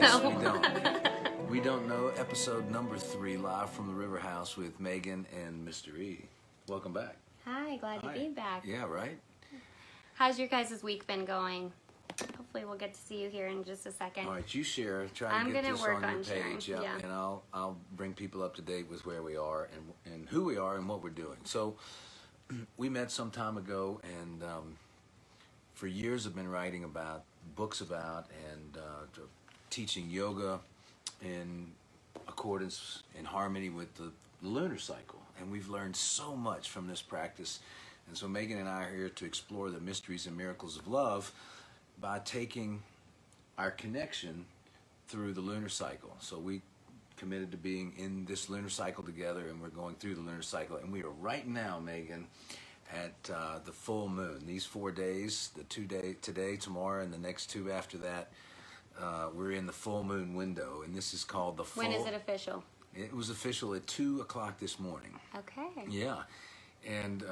know. We don't. We don't know. Episode number 3, live from the River House with Meghan and MysterE. Welcome back. Hi, glad to be back. Yeah, right? How's your guys' week been going? Hopefully we'll get to see you here in just a second. All right, you share. Try and get this on your page. Yeah. And I'll bring people up to date with where we are and who we are and what we're doing. So we met some time ago, and for years I've been writing about books about and teaching yoga in accordance, in harmony with the lunar cycle. And we've learned so much from this practice. And so Meghan and I are here to explore the mysteries and miracles of love by taking our connection through the lunar cycle. So we committed to being in this lunar cycle together, and we're going through the lunar cycle. And we are right now, Meghan, at the full moon. These 4 days, the 2 day, today, tomorrow, and the next 2 after that, we're in the full moon window. And this is called the full... When is it official? It was official at 2 o'clock this morning. Okay. Yeah. And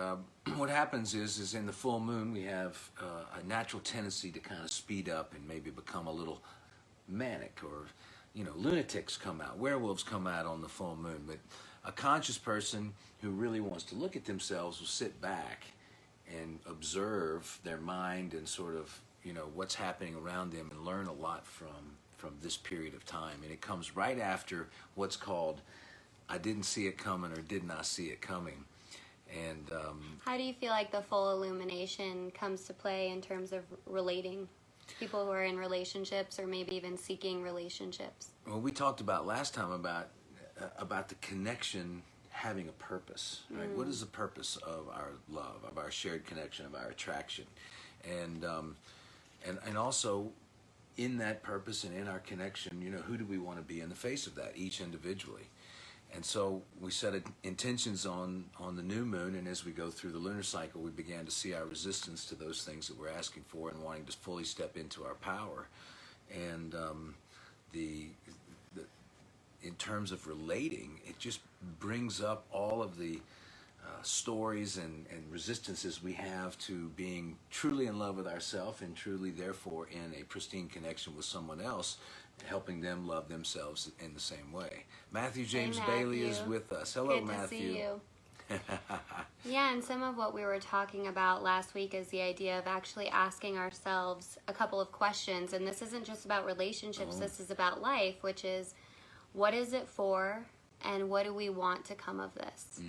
what happens is in the full moon, we have a natural tendency to kind of speed up and maybe become a little manic, or, you know, lunatics come out, werewolves come out on the full moon. But a conscious person who really wants to look at themselves will sit back and observe their mind and sort of, you know, what's happening around them, and learn a lot from this period of time. And it comes right after what's called I didn't see it coming, or did not see it coming. And how do you feel like the full illumination comes to play in terms of relating to people who are in relationships, or maybe even seeking relationships? Well, we talked about last time about the connection having a purpose, right? What is the purpose of our love, of our shared connection, of our attraction? And also in that purpose and in our connection, you know, who do we want to be in the face of that, each individually? And so we set intentions on the new moon, and as we go through the lunar cycle, we began to see our resistance to those things that we're asking for and wanting to fully step into our power. And in terms of relating, it just brings up all of the stories and resistances we have to being truly in love with ourselves, and truly, therefore, in a pristine connection with someone else, helping them love themselves in the same way. Matthew James Bailey is with us. Hello, Good Matthew. To see you. Yeah, and some of what we were talking about last week is the idea of actually asking ourselves a couple of questions. And this isn't just about relationships, this is about life, which is, what is it for, and what do we want to come of this?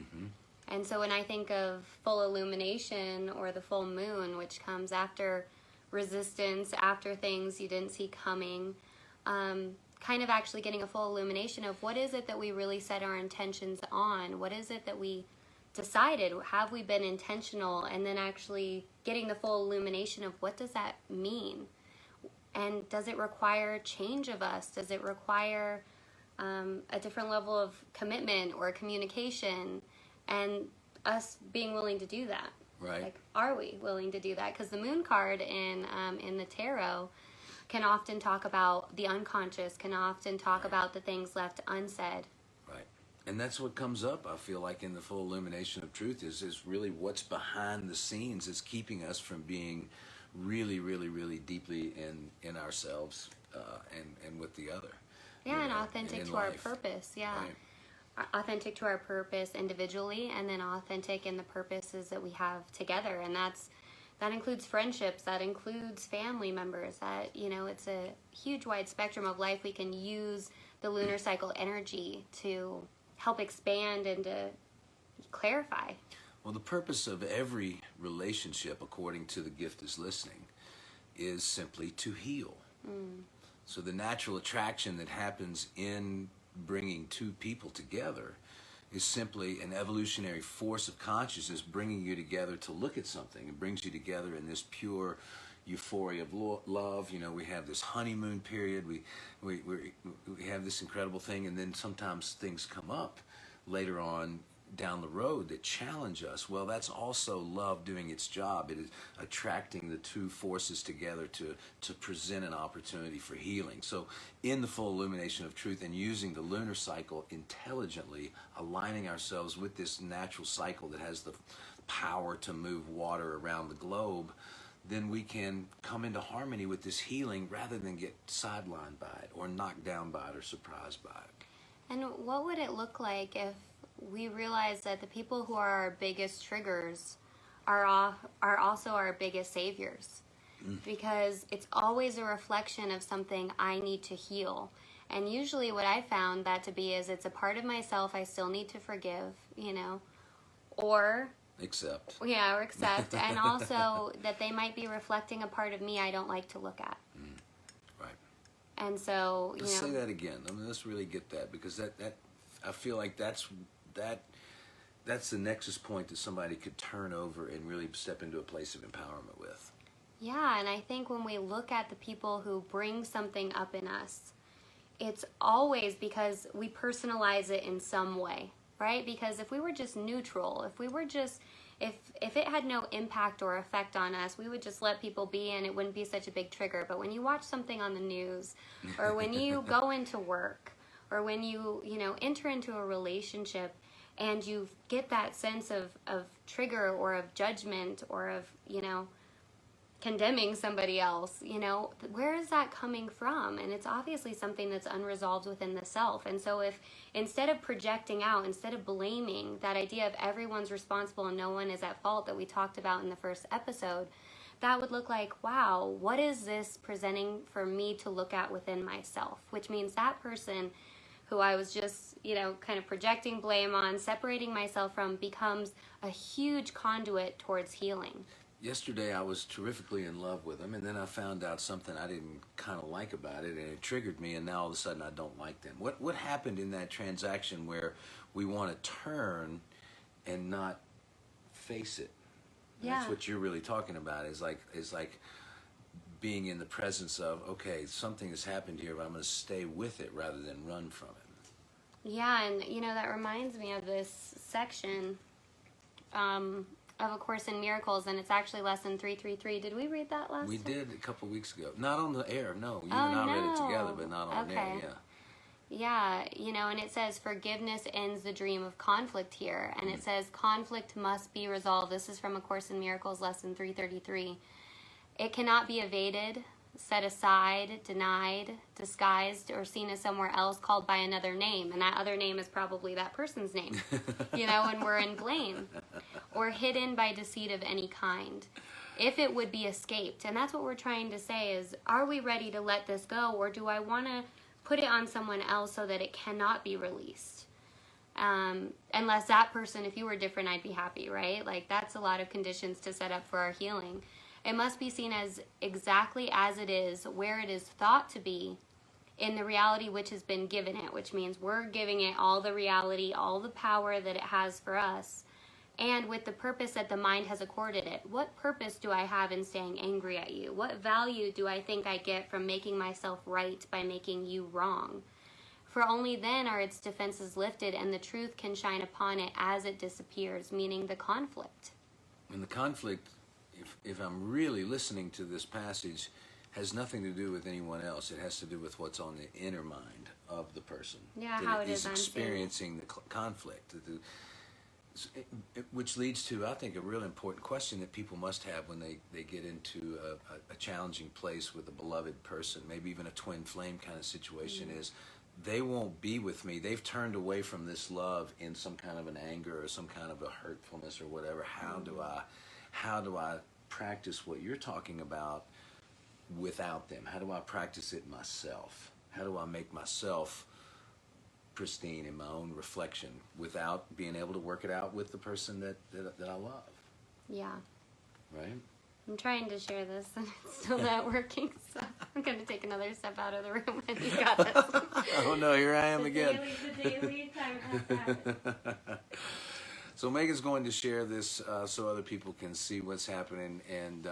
And so when I think of full illumination, or the full moon, which comes after resistance, after things you didn't see coming, kind of actually getting a full illumination of what is it that we really set our intentions on, what is it that we decided, have we been intentional, and then actually getting the full illumination of what does that mean, and does it require change of us, does it require a different level of commitment or communication, and us being willing to do that. Right. Like, are we willing to do that? Because the moon card in the tarot can often talk about the unconscious, can often talk about the things left unsaid. Right. And that's what comes up, I feel like, in the full illumination of truth is really what's behind the scenes is keeping us from being really, really, really deeply in ourselves and with the other. Yeah, and authentic to our purpose. Yeah. Right. Authentic to our purpose individually, and then authentic in the purposes that we have together. And that includes friendships, that includes family members, that, you know, it's a huge wide spectrum of life. We can use the lunar cycle energy to help expand and to clarify. Well, the purpose of every relationship, according to the gift is listening, is simply to heal. So the natural attraction that happens in bringing two people together is simply an evolutionary force of consciousness bringing you together to look at something. It brings you together in this pure euphoria of love. You know, we have this honeymoon period. We have this incredible thing, and then sometimes things come up later on down the road that challenge us. Well, that's also love doing its job. It is attracting the two forces together to present an opportunity for healing. So in the full illumination of truth and using the lunar cycle intelligently, aligning ourselves with this natural cycle that has the power to move water around the globe, then we can come into harmony with this healing rather than get sidelined by it or knocked down by it or surprised by it. And what would it look like if we realize that the people who are our biggest triggers are also our biggest saviors? Because it's always a reflection of something I need to heal. And usually what I found that to be is it's a part of myself I still need to forgive, or accept. Yeah, or accept. And also that they might be reflecting a part of me I don't like to look at. Right. And so, Let's say that again. I mean, let's really get that, because that I feel like that's the nexus point that somebody could turn over and really step into a place of empowerment with. Yeah, and I think when we look at the people who bring something up in us, it's always because we personalize it in some way, right? Because if we were just neutral, if it had no impact or effect on us, we would just let people be and it wouldn't be such a big trigger. But when you watch something on the news, or when you go into work, or when you enter into a relationship and you get that sense of trigger or of judgment or of, condemning somebody else, where is that coming from? And it's obviously something that's unresolved within the self. And so if instead of projecting out, instead of blaming, that idea of everyone's responsible and no one is at fault that we talked about in the first episode, that would look like, wow, what is this presenting for me to look at within myself? Which means that person who I was just, kind of projecting blame on, separating myself from, becomes a huge conduit towards healing. Yesterday I was terrifically in love with him, and then I found out something I didn't kind of like about it, and it triggered me, and now all of a sudden I don't like them. What happened in that transaction where we want to turn and not face it? Yeah. That's what you're really talking about, is like being in the presence of, okay, something has happened here, but I'm going to stay with it rather than run from it. Yeah, and that reminds me of this section of A Course in Miracles, and it's actually lesson 333. Did we read that last We time? did a couple weeks ago. Not on the air, no. You and I read it together, but not on air, yeah. Yeah, and it says forgiveness ends the dream of conflict here. And it says conflict must be resolved. This is from A Course in Miracles, lesson 333. It cannot be evaded, set aside, denied, disguised, or seen as somewhere else, called by another name. And that other name is probably that person's name, when we're in blame. Or hidden by deceit of any kind, if it would be escaped. And that's what we're trying to say is, are we ready to let this go, or do I want to put it on someone else so that it cannot be released? Unless that person, if you were different, I'd be happy, right? Like, that's a lot of conditions to set up for our healing. It must be seen as exactly as it is, where it is thought to be, in the reality which has been given it, which means we're giving it all the reality, all the power that it has for us, and with the purpose that the mind has accorded it. What purpose do I have in staying angry at you? What value do I think I get from making myself right by making you wrong? For only then are its defenses lifted and the truth can shine upon it as it disappears, meaning the conflict. And the conflict, if I'm really listening to this passage, has nothing to do with anyone else. It has to do with what's on the inner mind of the person. Yeah, how it is experiencing the conflict. Which leads to, I think, a real important question that people must have when they get into a challenging place with a beloved person, maybe even a twin flame kind of situation, is they won't be with me. They've turned away from this love in some kind of an anger or some kind of a hurtfulness or whatever. How do I practice what you're talking about without them? How do I practice it myself? How do I make myself pristine in my own reflection without being able to work it out with the person that I love? Yeah. Right? I'm trying to share this and it's still not working, so I'm going to take another step out of the room and you got this. Oh no, here I am again. The daily time has happened. So Megan's going to share this so other people can see what's happening, and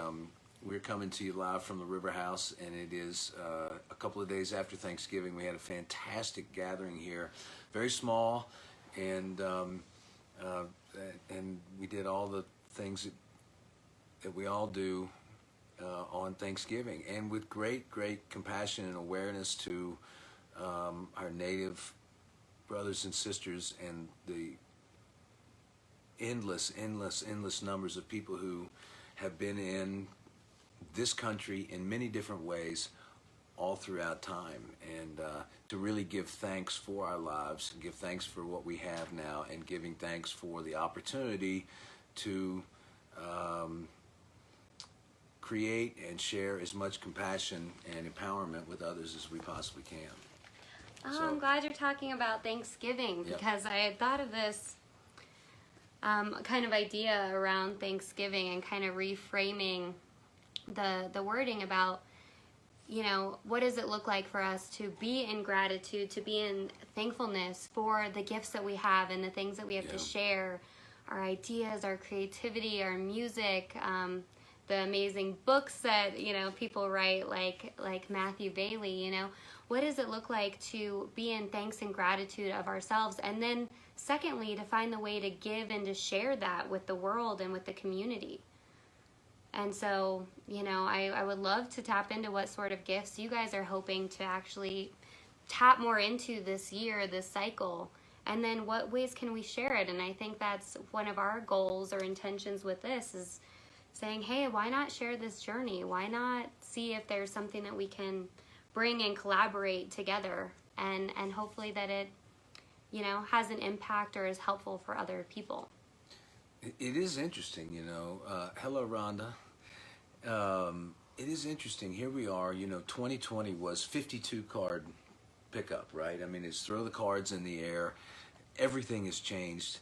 we're coming to you live from the River House, and it is a couple of days after Thanksgiving. We had a fantastic gathering here, very small, and we did all the things that we all do on Thanksgiving, and with great compassion and awareness to our Native brothers and sisters and the endless numbers of people who have been in this country in many different ways all throughout time, and to really give thanks for our lives, give thanks for what we have now, and giving thanks for the opportunity to create and share as much compassion and empowerment with others as we possibly can. Oh, so, I'm glad you're talking about Thanksgiving, because I had thought of this kind of idea around Thanksgiving and kind of reframing the wording about, you know, what does it look like for us to be in gratitude, to be in thankfulness for the gifts that we have and the things that we have to share, our ideas, our creativity, our music, the amazing books that, you know, people write like Matthew Bailey, you know. What does it look like to be in thanks and gratitude of ourselves? And then secondly, to find the way to give and to share that with the world and with the community. And so, you know, I would love to tap into what sort of gifts you guys are hoping to actually tap more into this year, this cycle. And then what ways can we share it? And I think that's one of our goals or intentions with this, is saying, hey, why not share this journey? Why not see if there's something that we can bring and collaborate together, and hopefully that it, you know, has an impact or is helpful for other people. It is interesting, you know. Hello, Rhonda. It is interesting. Here we are, you know, 2020 was 52 card pickup, right? I mean, it's throw the cards in the air. Everything has changed.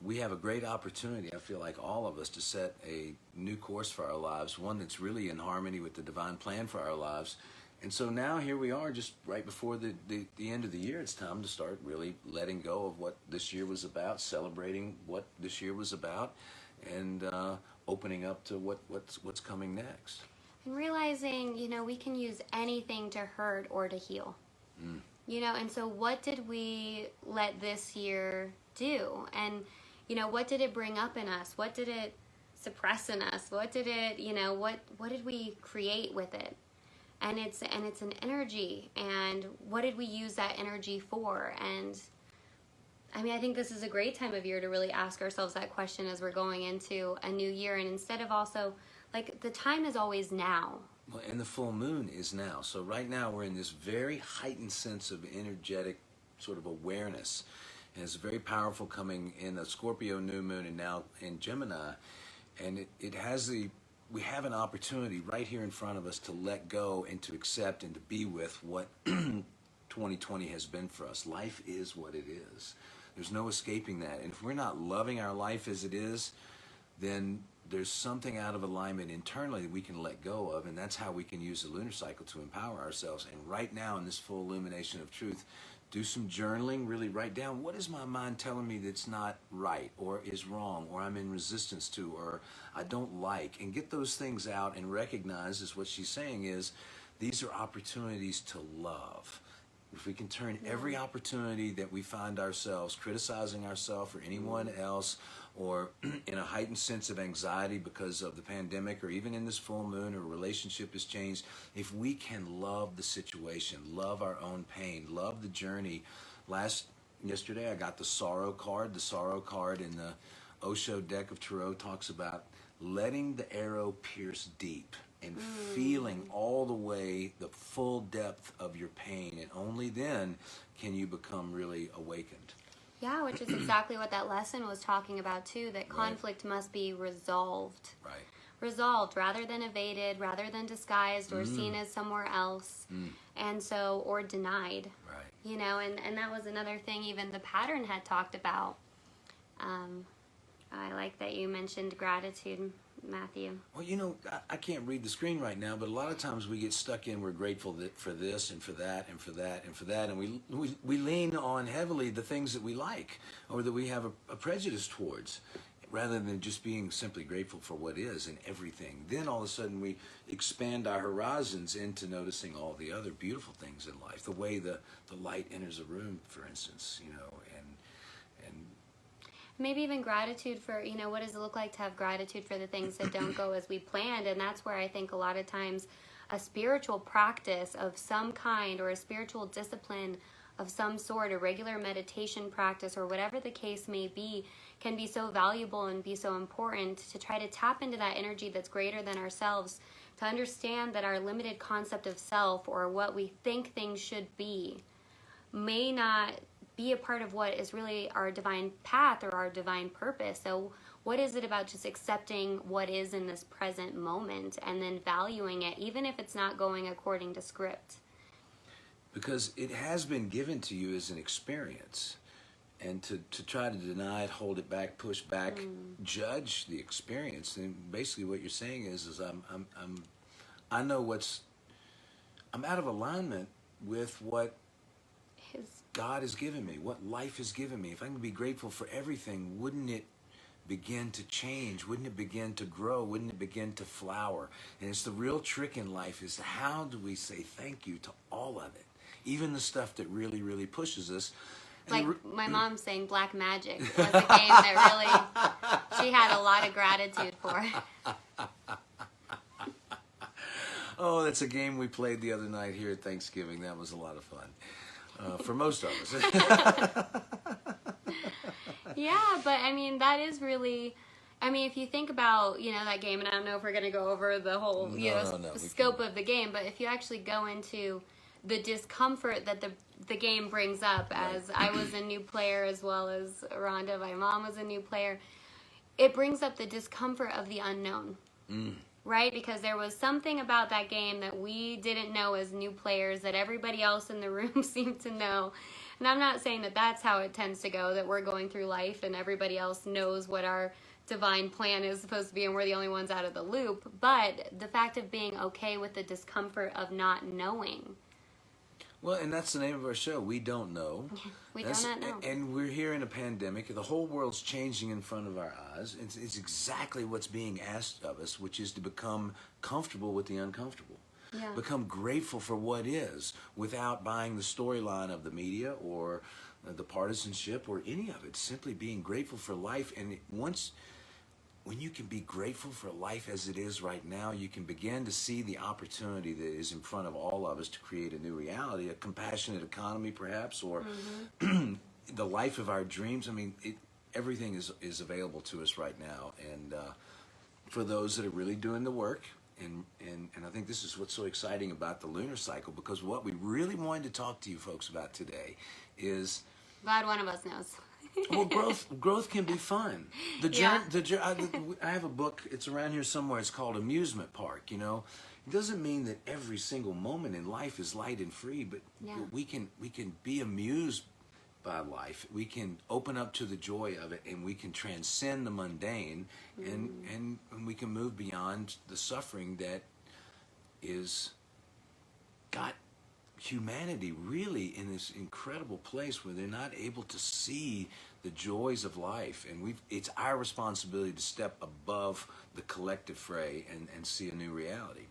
We have a great opportunity, I feel like, all of us, to set a new course for our lives, one that's really in harmony with the divine plan for our lives. And so now here we are, just right before the end of the year. It's time to start really letting go of what this year was about, celebrating what this year was about, and opening up to what's coming next. And realizing, you know, we can use anything to hurt or to heal. You know, and so what did we let this year do? And, you know, what did it bring up in us? What did it suppress in us? What did it, you know, what did we create with it? And it's an energy, and what did we use that energy for? And I mean, I think this is a great time of year to really ask ourselves that question as we're going into a new year. And instead of also, like, the time is always now. Well, and the full moon is now. So right now we're in this very heightened sense of energetic sort of awareness. And it's very powerful, coming in the Scorpio new moon and now in Gemini. And it has we have an opportunity right here in front of us to let go and to accept and to be with what 2020 has been for us. Life is what it is. There's no escaping that. And if we're not loving our life as it is, then there's something out of alignment internally that we can let go of, and that's how we can use the lunar cycle to empower ourselves. And right now, in this full illumination of truth, do some journaling, really write down, what is my mind telling me that's not right or is wrong or I'm in resistance to or I don't like, and get those things out and recognize, as what she's saying is, these are opportunities to love. If we can turn every opportunity that we find ourselves criticizing ourselves or anyone else, or in a heightened sense of anxiety because of the pandemic, or even in this full moon, or a relationship has changed, if we can love the situation, love our own pain, love the journey. Yesterday I got the sorrow card. The sorrow card in the Osho deck of tarot talks about letting the arrow pierce deep and feeling all the way the full depth of your pain, and only then can you become really awakened. Yeah, which is exactly what that lesson was talking about too, that conflict must be resolved. Right. Resolved rather than evaded, rather than disguised or seen as somewhere else. And so, or denied. Right. You know, and that was another thing even the pattern had talked about. I like that you mentioned gratitude, Matthew. Well, you know, I can't read the screen right now, but a lot of times we get stuck in, we're grateful for this and for that and for that and for that, and we lean on heavily the things that we like or that we have a prejudice towards, rather than just being simply grateful for what is and everything. Then all of a sudden we expand our horizons into noticing all the other beautiful things in life, the way the light enters a room, for instance, you know, and maybe even gratitude for, you know, what does it look like to have gratitude for the things that don't go as we planned? And that's where I think a lot of times a spiritual practice of some kind, or a spiritual discipline of some sort, a regular meditation practice or whatever the case may be, can be so valuable and be so important to try to tap into that energy that's greater than ourselves, to understand that our limited concept of self or what we think things should be may not be a part of what is really our divine path or our divine purpose. So what is it about just accepting what is in this present moment and then valuing it, even if it's not going according to script? Because it has been given to you as an experience. And to try to deny it, hold it back, push back, judge the experience, and basically what you're saying is I'm out of alignment with what God has given me, what life has given me. If I can be grateful for everything, wouldn't it begin to change? Wouldn't it begin to grow? Wouldn't it begin to flower? And it's the real trick in life is how do we say thank you to all of it, even the stuff that really, really pushes us. Like my mom saying Black Magic was a game that really she had a lot of gratitude for. Oh, that's a game we played the other night here at Thanksgiving. That was a lot of fun for most of us. Yeah, but I mean, that is really, I mean, if you think about, that game, and I don't know if we're going to go over the whole, scope of the game, but if you actually go into the discomfort that the game brings up, as I was a new player as well as Rhonda, my mom was a new player, it brings up the discomfort of the unknown, right? Because there was something about that game that we didn't know as new players that everybody else in the room seemed to know. And I'm not saying that that's how it tends to go, that we're going through life and everybody else knows what our divine plan is supposed to be and we're the only ones out of the loop, but the fact of being okay with the discomfort of not knowing. Well, and that's the name of our show. We don't know. We do not know. And we're here in a pandemic. The whole world's changing in front of our eyes. It's exactly what's being asked of us, which is to become comfortable with the uncomfortable. Yeah. Become grateful for what is without buying the storyline of the media or the partisanship or any of it. Simply being grateful for life. And when you can be grateful for life as it is right now, you can begin to see the opportunity that is in front of all of us to create a new reality, a compassionate economy perhaps, or the life of our dreams. I mean, everything is available to us right now. And for those that are really doing the work, and I think this is what's so exciting about the lunar cycle, because what we really wanted to talk to you folks about today is... Glad one of us knows. Well, growth can be fun. I have a book. It's around here somewhere. It's called Amusement Park. It doesn't mean that every single moment in life is light and free, but we can be amused by life. We can open up to the joy of it, and we can transcend the mundane, and we can move beyond the suffering that is got humanity really in this incredible place where they're not able to see the joys of life, and it's our responsibility to step above the collective fray and see a new reality.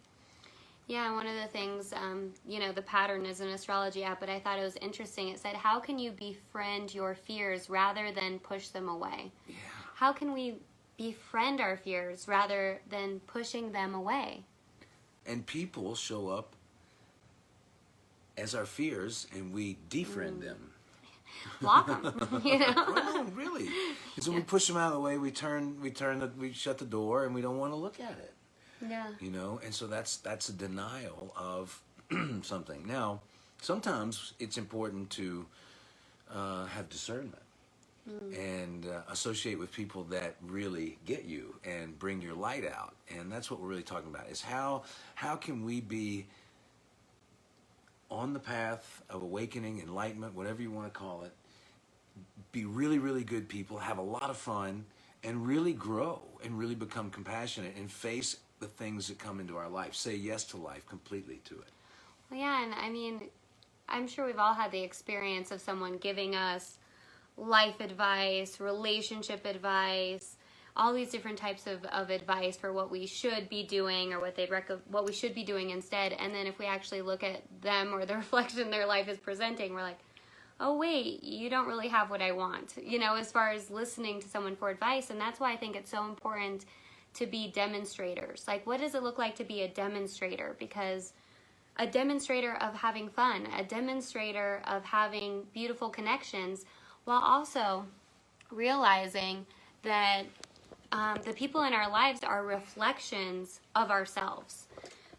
Yeah, one of the things, the pattern is an astrology app, but I thought it was interesting. It said, how can you befriend your fears rather than push them away? Yeah. How can we befriend our fears rather than pushing them away? And people show up as our fears, and we defriend them. Block them, Well, no, really. And so we push them out of the way. We shut the door, and we don't want to look at it. Yeah. And so that's a denial of something. Now, sometimes it's important to have discernment and associate with people that really get you and bring your light out. And that's what we're really talking about, is how can we be on the path of awakening, enlightenment, whatever you want to call it, be really, really good people, have a lot of fun, and really grow and really become compassionate and face the things that come into our life. Say yes to life completely to it. Well, yeah, and I mean, I'm sure we've all had the experience of someone giving us life advice, relationship advice, all these different types of advice for what we should be doing or what we should be doing instead. And then if we actually look at them or the reflection their life is presenting, we're like, oh wait, you don't really have what I want, as far as listening to someone for advice. And that's why I think it's so important to be demonstrators. Like, what does it look like to be a demonstrator? Because a demonstrator of having fun, a demonstrator of having beautiful connections, while also realizing that the people in our lives are reflections of ourselves.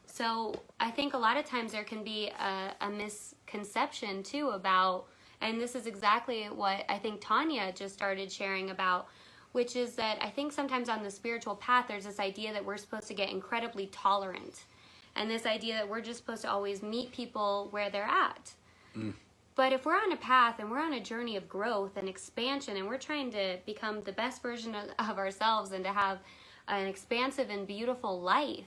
So I think a lot of times there can be a misconception too about, and this is exactly what I think Tanya just started sharing about, which is that I think sometimes on the spiritual path there's this idea that we're supposed to get incredibly tolerant, and this idea that we're just supposed to always meet people where they're at. But if we're on a path and we're on a journey of growth and expansion, and we're trying to become the best version of ourselves and to have an expansive and beautiful life,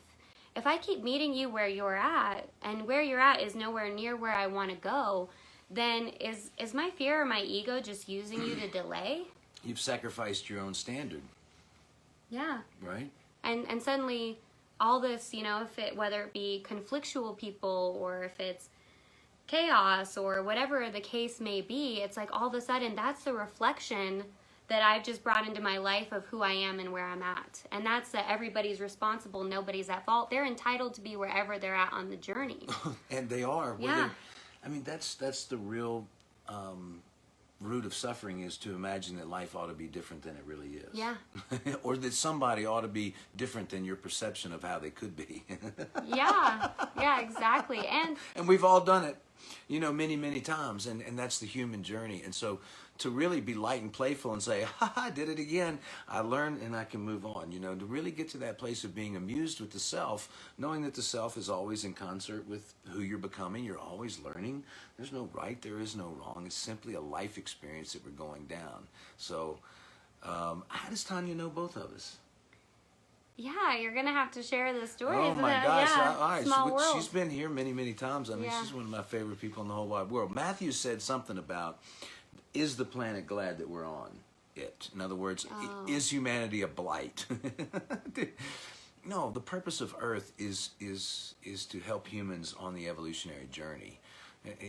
if I keep meeting you where you're at, and where you're at is nowhere near where I want to go, then is my fear or my ego just using you to delay? You've sacrificed your own standard. Yeah. Right? And suddenly all this, whether it be conflictual people or if it's chaos or whatever the case may be, it's like all of a sudden that's the reflection that I've just brought into my life of who I am and where I'm at. And that's that everybody's responsible, nobody's at fault. They're entitled to be wherever they're at on the journey. And they are. Yeah. I mean, that's the real root of suffering, is to imagine that life ought to be different than it really is. Yeah. Or that somebody ought to be different than your perception of how they could be. Yeah, exactly. And we've all done it, many, many times. And that's the human journey. And so to really be light and playful and say, I did it again, I learned and I can move on, to really get to that place of being amused with the self, knowing that the self is always in concert with who you're becoming. You're always learning. There's no right, there is no wrong. It's simply a life experience that we're going down. So how does Tanya know both of us? Yeah, you're going to have to share the story. Oh my gosh. Yeah, small world. She's been here many, many times. I mean, she's one of my favorite people in the whole wide world. Matthew said something about, is the planet glad that we're on it? In other words, is humanity a blight? No, the purpose of Earth is to help humans on the evolutionary journey.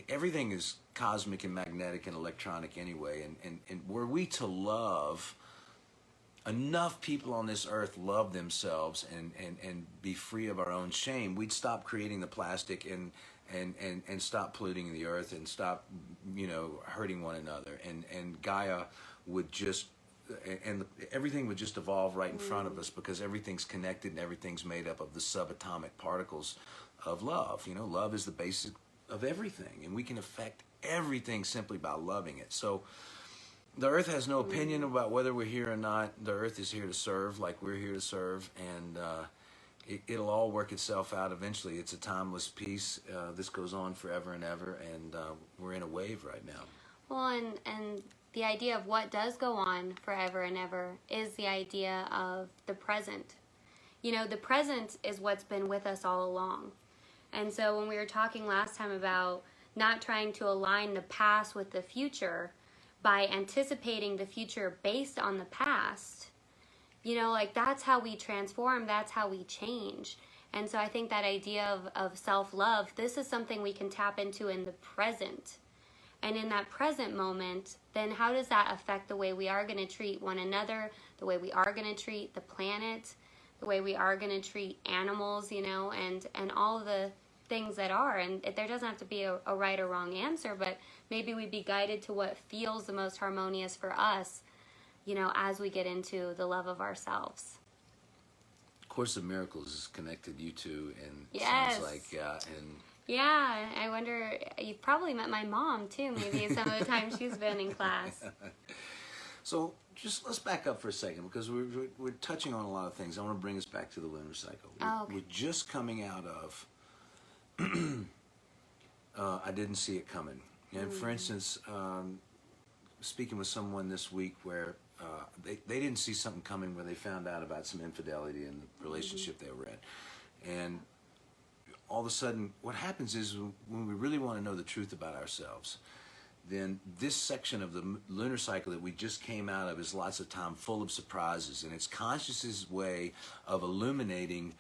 Everything is cosmic and magnetic and electronic anyway, and were we to love, enough people on this earth love themselves and be free of our own shame, we'd stop creating the plastic and stop polluting the earth and stop, hurting one another, and Gaia would just, and everything would just evolve right in front of us, because everything's connected and everything's made up of the subatomic particles of love. Love is the basic of everything, and we can affect everything simply by loving it. So the earth has no opinion about whether we're here or not. The earth is here to serve, like we're here to serve, and it'll all work itself out eventually. It's a timeless piece. This goes on forever and ever, and we're in a wave right now. Well, and the idea of what does go on forever and ever is the idea of the present. The present is what's been with us all along. And so when we were talking last time about not trying to align the past with the future by anticipating the future based on the past, that's how we transform, that's how we change. And so I think that idea of self-love, this is something we can tap into in the present. And in that present moment, then how does that affect the way we are going to treat one another, the way we are going to treat the planet, the way we are going to treat animals, and all the things that are. And there doesn't have to be a right or wrong answer, but maybe we'd be guided to what feels the most harmonious for us, as we get into the love of ourselves. Course of Miracles is connected you two, and yes. Sounds like, and yeah, I wonder, you've probably met my mom too, maybe some of the time she's been in class. So just let's back up for a second, because we're touching on a lot of things. I want to bring us back to the lunar cycle. Okay. We're just coming out of I didn't see it coming. And for instance, speaking with someone this week where they didn't see something coming, where they found out about some infidelity in the relationship they were in. And all of a sudden, what happens is when we really want to know the truth about ourselves, then this section of the lunar cycle that we just came out of is lots of time full of surprises, and it's consciousness' way of illuminating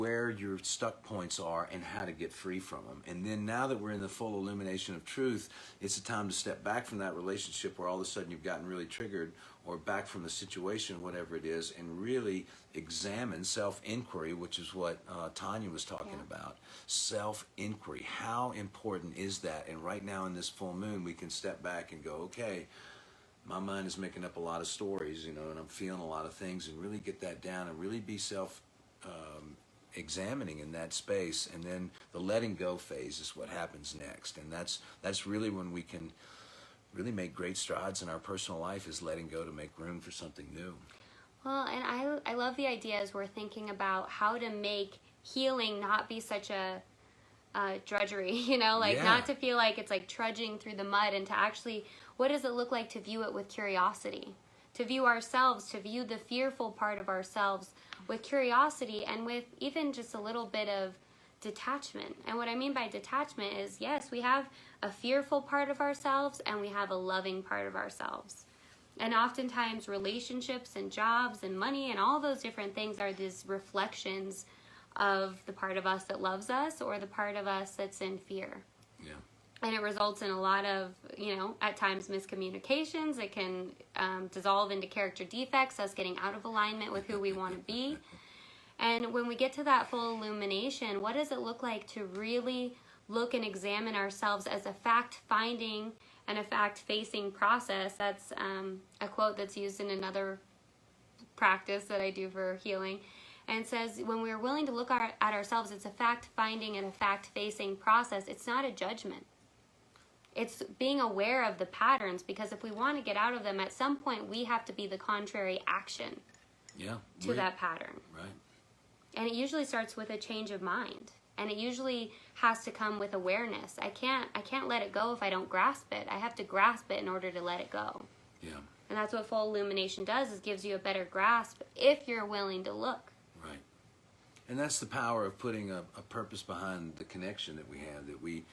where your stuck points are and how to get free from them. And then now that we're in the full illumination of truth, it's a time to step back from that relationship where all of a sudden you've gotten really triggered, or back from the situation, whatever it is, and really examine self-inquiry, which is what Tanya was talking about. Self-inquiry. How important is that? And right now in this full moon, we can step back and go, okay, my mind is making up a lot of stories, you know, and I'm feeling a lot of things, and really get that down and really be examining in that space. And then the letting go phase is what happens next. And that's really when we can really make great strides in our personal life, is letting go to make room for something new. Well, and I love the idea as we're thinking about how to make healing not be such a drudgery, you know, like not to feel like it's like trudging through the mud, and to actually, what does it look like to view it with curiosity? To view ourselves, to view the fearful part of ourselves with curiosity, and with even just a little bit of detachment. And what I mean by detachment is, yes, we have a fearful part of ourselves and we have a loving part of ourselves. And oftentimes relationships and jobs and money and all those different things are these reflections of the part of us that loves us, or the part of us that's in fear. Yeah. And it results in a lot of, you know, at times miscommunications. It can dissolve into character defects, us getting out of alignment with who we want to be. And when we get to that full illumination, what does it look like to really look and examine ourselves as a fact-finding and a fact-facing process? That's a quote that's used in another practice that I do for healing. And it says, when we're willing to look at ourselves, it's a fact-finding and a fact-facing process. It's not a judgment. It's being aware of the patterns, because if we want to get out of them, at some point we have to be the contrary action to that pattern. Right. And it usually starts with a change of mind. And it usually has to come with awareness. I can't let it go if I don't grasp it. I have to grasp it in order to let it go. Yeah. And that's what full illumination does, is gives you a better grasp if you're willing to look. Right. And that's the power of putting a purpose behind the connection that we have, that we,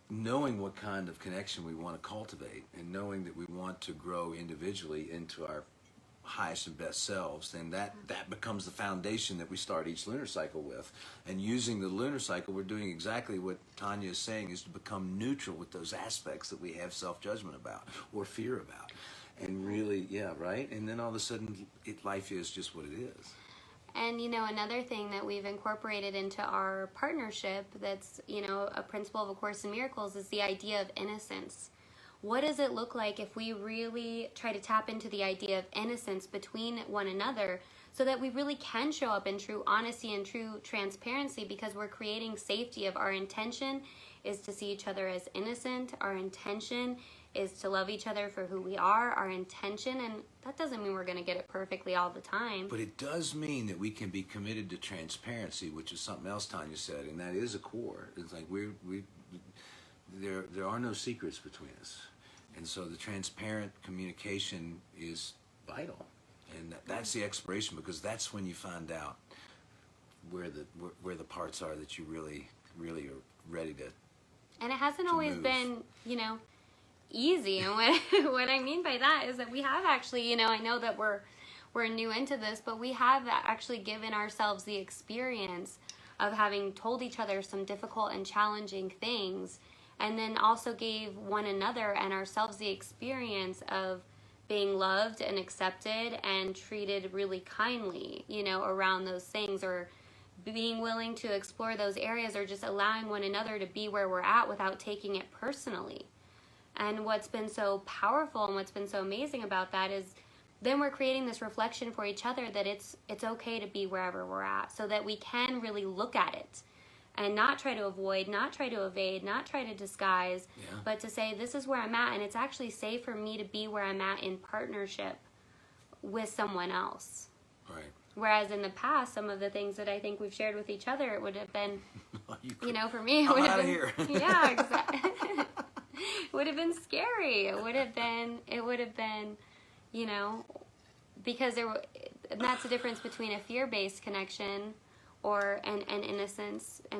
knowing what kind of connection we want to cultivate, and knowing that we want to grow individually into our highest and best selves, then that becomes the foundation that we start each lunar cycle with. And using the lunar cycle, we're doing exactly what Tanya is saying, is to become neutral with those aspects that we have self-judgment about or fear about. And really, right? And then all of a sudden, life is just what it is. And, you know, another thing that we've incorporated into our partnership that's, you know, a principle of A Course in Miracles is the idea of innocence. What does it look like if we really try to tap into the idea of innocence between one another, so that we really can show up in true honesty and true transparency, because we're creating safety of our intention is to see each other as innocent. Our intention is to love each other for who we are. Our intention, and that doesn't mean we're going to get it perfectly all the time. But it does mean that we can be committed to transparency, which is something else Tanya said, and that is a core. It's like there are no secrets between us. And so the transparent communication is vital. And that's the exploration, because that's when you find out where the parts are that you really are ready to. And it hasn't always been, you know, easy. And what I mean by that is that we have actually, you know, I know that we're new into this, but we have actually given ourselves the experience of having told each other some difficult and challenging things, and then also gave one another and ourselves the experience of being loved and accepted and treated really kindly, you know, around those things, or being willing to explore those areas, or just allowing one another to be where we're at without taking it personally. And what's been so powerful and what's been so amazing about that is then we're creating this reflection for each other that it's okay to be wherever we're at, so that we can really look at it and not try to avoid, not try to evade, not try to disguise, but to say, this is where I'm at, and it's actually safe for me to be where I'm at in partnership with someone else. Right. Whereas in the past, some of the things that I think we've shared with each other, it would have been, you know, for me, it would have been, here. Yeah, exactly. It would have been scary. It would have been, you know, because and that's the difference between a fear-based connection or an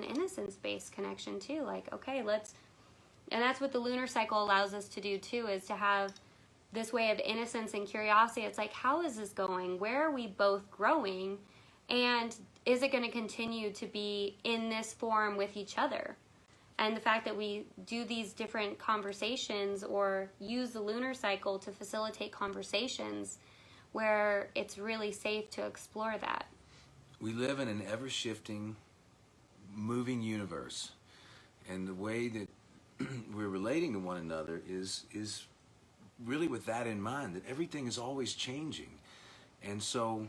innocence-based connection too. Like, okay, and that's what the lunar cycle allows us to do too, is to have this way of innocence and curiosity. It's like, how is this going? Where are we both growing? And is it going to continue to be in this form with each other? And the fact that we do these different conversations or use the lunar cycle to facilitate conversations where it's really safe to explore that. We live in an ever-shifting, moving universe. And the way that we're relating to one another is really with that in mind, that everything is always changing. And so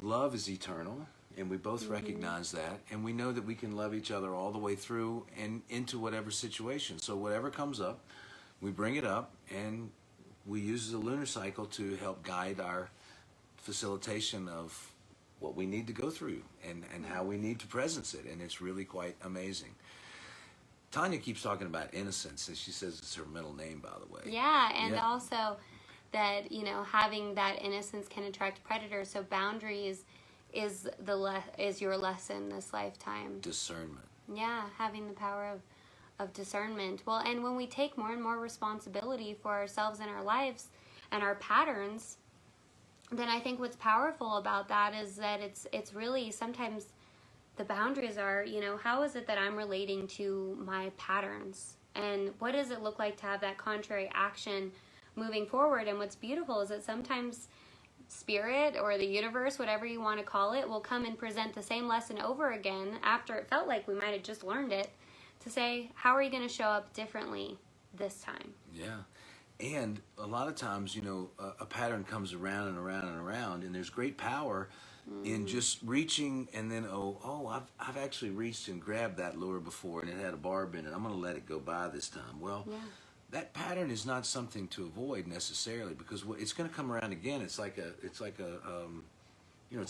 love is eternal, and we both recognize that, and we know that we can love each other all the way through and into whatever situation. So whatever comes up, we bring it up, and we use the lunar cycle to help guide our facilitation of what we need to go through and how we need to presence it, and it's really quite amazing. Tanya keeps talking about innocence, and she says it's her middle name, by the way. Yeah, and also that, you know, having that innocence can attract predators, so boundaries is your lesson this lifetime. Discernment. Yeah, having the power of discernment. Well, and when we take more and more responsibility for ourselves and our lives and our patterns, then I think what's powerful about that is that it's really sometimes the boundaries are, you know, how is it that I'm relating to my patterns? And what does it look like to have that contrary action moving forward? And what's beautiful is that sometimes spirit or the universe, whatever you want to call it, will come and present the same lesson over again after it felt like we might have just learned it, to say, how are you going to show up differently this time? Yeah. And a lot of times, you know, a pattern comes around and around and around, and there's great power in just reaching, and then, I've actually reached and grabbed that lure before, and it had a barb in it. I'm going to let it go by this time. Well, that pattern is not something to avoid necessarily, because it's going to come around again. It's like it's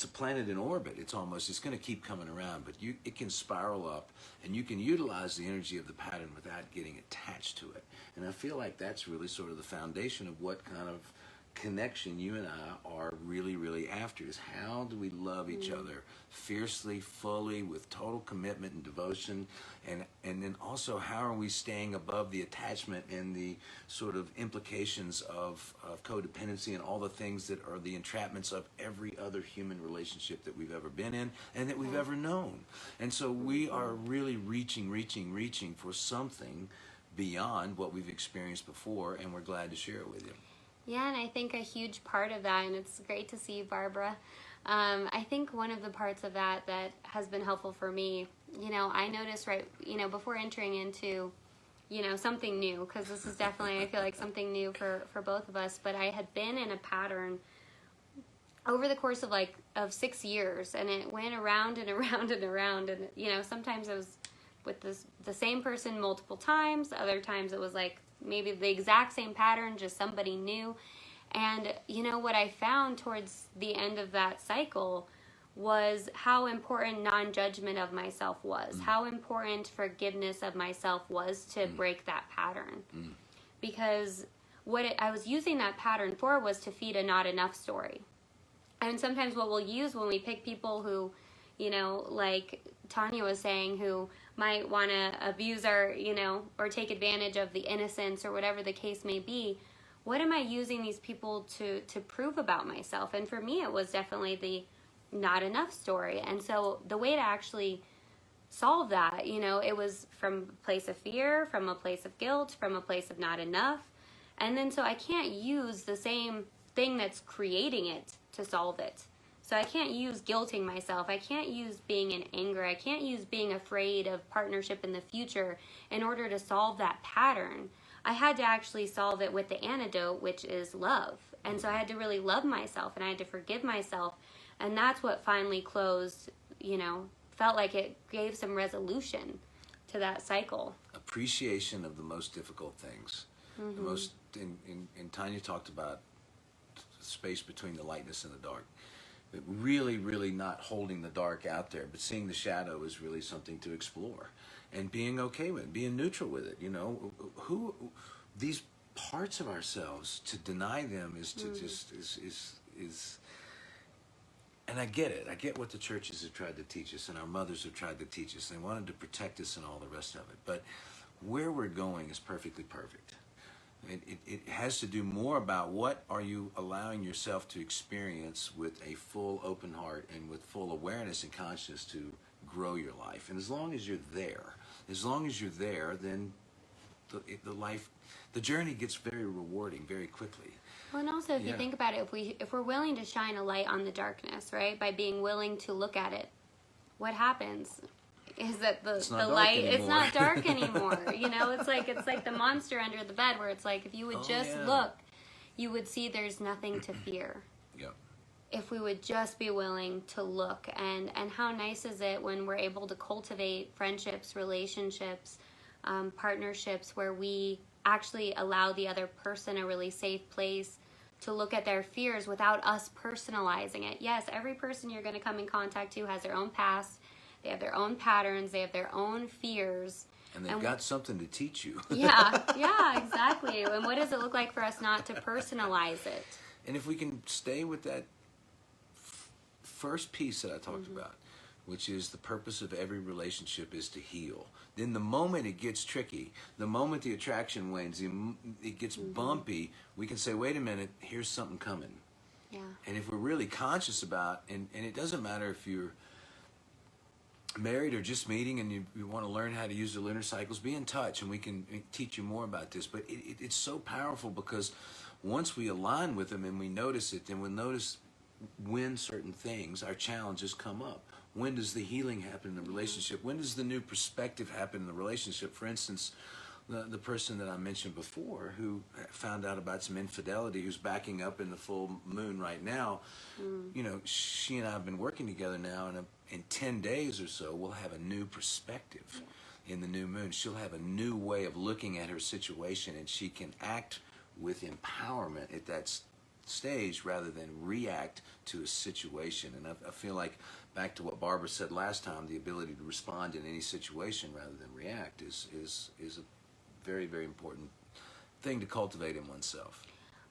a planet in orbit. It's going to keep coming around, but it can spiral up, and you can utilize the energy of the pattern without getting attached to it. And I feel like that's really sort of the foundation of what kind of connection you and I are really, really after, is how do we love each other fiercely, fully, with total commitment and devotion, and then also how are we staying above the attachment and the sort of implications of codependency and all the things that are the entrapments of every other human relationship that we've ever been in and that we've ever known. And so we are really reaching for something beyond what we've experienced before, and we're glad to share it with you. Yeah, and I think a huge part of that, and it's great to see you, Barbara, I think one of the parts of that has been helpful for me, you know, I noticed before entering into, you know, something new, because this is definitely, I feel like, something new for both of us, but I had been in a pattern over the course of 6 years, and it went around and around and around, and, you know, sometimes it was with the same person multiple times, other times it was like maybe the exact same pattern, just somebody new. And you know what I found towards the end of that cycle was how important non-judgment of myself was, how important forgiveness of myself was to break that pattern. Because I was using that pattern for was to feed a not enough story. And sometimes what we'll use when we pick people who, you know, like Tanya was saying, who might want to abuse our, you know, or take advantage of the innocence or whatever the case may be, what am I using these people to prove about myself? And for me, it was definitely the not enough story. And so the way to actually solve that, you know, it was from a place of fear, from a place of guilt, from a place of not enough. And then so I can't use the same thing that's creating it to solve it. So I can't use guilting myself. I can't use being in anger. I can't use being afraid of partnership in the future in order to solve that pattern. I had to actually solve it with the antidote, which is love. And so I had to really love myself, and I had to forgive myself. And that's what finally closed, you know, felt like it gave some resolution to that cycle. Appreciation of the most difficult things. The most, and Tanya talked about space between the lightness and the dark. Really, really not holding the dark out there, but seeing the shadow is really something to explore, and being okay with it, being neutral with it. You know, these parts of ourselves, to deny them is to just is. And I get it. I get what the churches have tried to teach us, and our mothers have tried to teach us. They wanted to protect us and all the rest of it. But where we're going is perfectly perfect. It has to do more about what are you allowing yourself to experience with a full open heart and with full awareness and consciousness to grow your life. And as long as you're there, then the journey gets very rewarding very quickly. Well, and also if you think about it, if we're willing to shine a light on the darkness, right, by being willing to look at it, what happens is that the light, it's not dark anymore. You know, it's like the monster under the bed, where it's like, if you would look, you would see there's nothing to fear. Yeah. If we would just be willing to look. And how nice is it when we're able to cultivate friendships, relationships, partnerships, where we actually allow the other person a really safe place to look at their fears without us personalizing it. Yes, every person you're going to come in contact to has their own past. They have their own patterns. They have their own fears. And they've got something to teach you. Yeah, exactly. And what does it look like for us not to personalize it? And if we can stay with that first piece that I talked about, which is the purpose of every relationship is to heal. Then the moment it gets tricky, the moment the attraction wanes, it gets bumpy, we can say, wait a minute, here's something coming. Yeah. And if we're really conscious about, and it doesn't matter if you're married or just meeting and you want to learn how to use the lunar cycles, be in touch and we can teach you more about this. But it's so powerful, because once we align with them and we notice it, then we'll notice when certain things, our challenges come up. When does the healing happen in the relationship? When does the new perspective happen in the relationship? For instance, the person that I mentioned before, who found out about some infidelity, who's backing up in the full moon right now, you know, she and I have been working together now, and in 10 days or so, we'll have a new perspective in the new moon. She'll have a new way of looking at her situation, and she can act with empowerment at that stage rather than react to a situation. And I feel like, back to what Barbara said last time, the ability to respond in any situation rather than react is a very, very important thing to cultivate in oneself.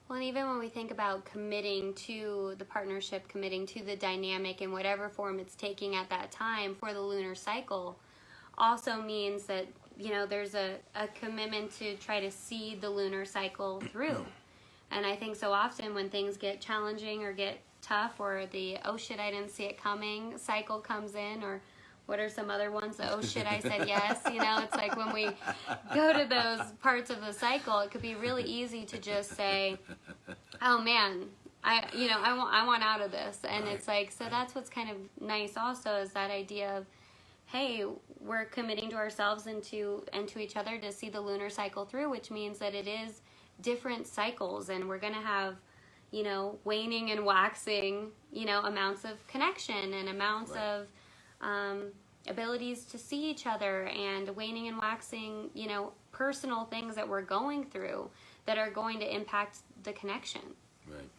Well, and even when we think about committing to the partnership, committing to the dynamic in whatever form it's taking at that time for the lunar cycle, also means that, you know, there's a commitment to try to see the lunar cycle through. And I think so often when things get challenging or get tough, or the oh shit, I didn't see it coming cycle comes in, or what are some other ones, the oh shit, I said yes, you know, it's like when we go to those parts of the cycle, it could be really easy to just say, oh man, I want out of this. And it's like, so that's what's kind of nice also, is that idea of, hey, we're committing to ourselves and to each other to see the lunar cycle through, which means that it is different cycles, and we're going to have, you know, waning and waxing, you know, amounts of connection and amounts of abilities to see each other, and waning and waxing, you know, personal things that we're going through that are going to impact the connection. Right.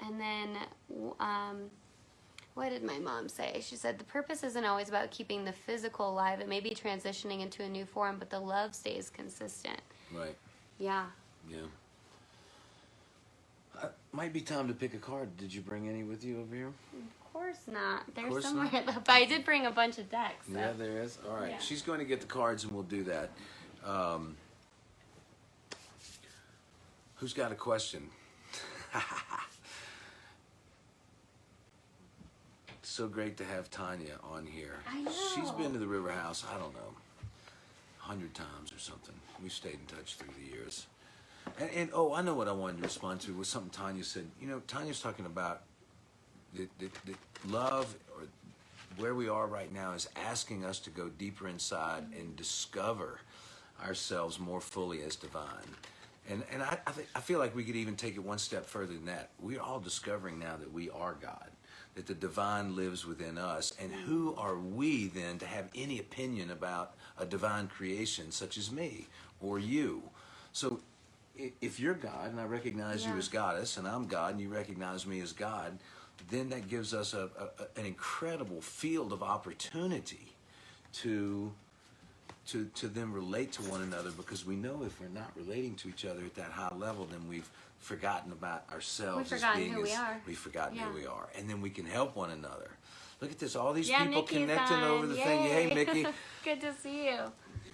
And then, what did my mom say? She said, the purpose isn't always about keeping the physical alive. It may be transitioning into a new form, but the love stays consistent. Right. Yeah. Yeah. Might be time to pick a card. Did you bring any with you over here? Of course not. There's somewhere. But I did bring a bunch of decks. So. Yeah, there is. All right. Yeah. She's going to get the cards, and we'll do that. Who's got a question? So great to have Tanya on here. I know. She's been to the River House, I don't know, 100 times or something. We've stayed in touch through the years. And oh, I know what I wanted to respond to was something Tanya said. You know, Tanya's talking about the love, or where we are right now, is asking us to go deeper inside and discover ourselves more fully as divine. And I feel like we could even take it one step further than that. We're all discovering now that we are God, that the divine lives within us. And who are we then to have any opinion about a divine creation such as me or you? So if you're God, and I recognize you as goddess, and I'm God, and you recognize me as God, then that gives us an incredible field of opportunity to then relate to one another, because we know if we're not relating to each other at that high level, then we've forgotten about ourselves. We've forgotten who we are. We've forgotten who we are. And then we can help one another. Look at this, all these people Mickey's connecting over the thing. Hey, Mickey. Good to see you.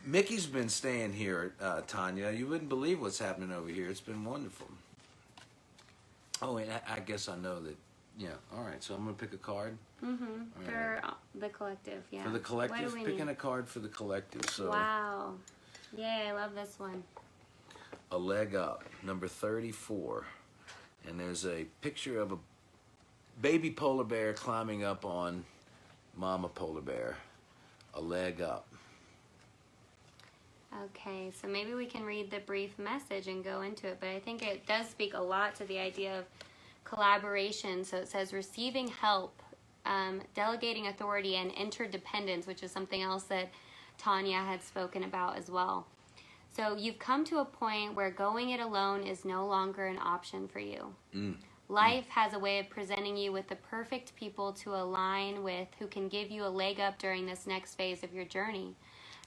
Mickey's been staying here, Tanya. You wouldn't believe what's happening over here. It's been wonderful. Oh, and I guess I know that. Yeah. All right. So I'm gonna pick a card. Mm-hmm. For the collective. Yeah. For the collective, what do we picking need? a card for the collective. So. Wow. Yay! I love this one. A leg up, number 34, and there's a picture of a baby polar bear climbing up on mama polar bear. A leg up. Okay, so maybe we can read the brief message and go into it, but I think it does speak a lot to the idea of collaboration. So it says receiving help, delegating authority, and interdependence, which is something else that Tanya had spoken about as well. So you've come to a point where going it alone is no longer an option for you. Life has a way of presenting you with the perfect people to align with, who can give you a leg up during this next phase of your journey.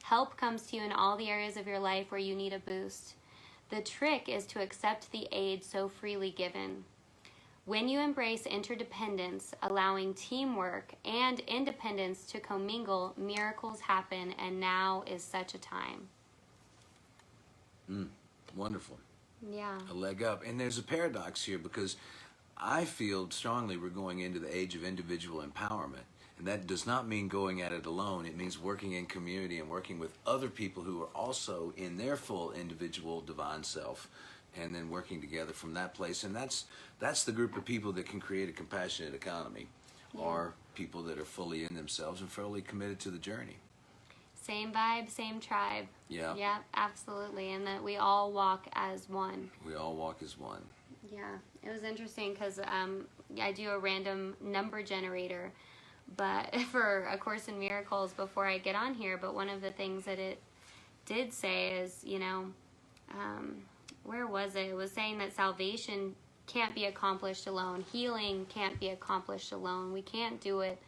Help comes to you in all the areas of your life where you need a boost. The trick is to accept the aid so freely given. When you embrace interdependence, allowing teamwork and independence to commingle, miracles happen, and now is such a time. Wonderful. Yeah. A leg up. And there's a paradox here, because I feel strongly we're going into the age of individual empowerment. And that does not mean going at it alone. It means working in community and working with other people who are also in their full individual divine self, and then working together from that place. And that's the group of people that can create a compassionate economy, are people that are fully in themselves and fully committed to the journey. Same vibe, same tribe. Yeah. Yeah, absolutely. And that we all walk as one. We all walk as one. Yeah. It was interesting because I do a random number generator, but for A Course in Miracles before I get on here. But one of the things that it did say is, where was it? It was saying that salvation can't be accomplished alone. Healing can't be accomplished alone. We can't do it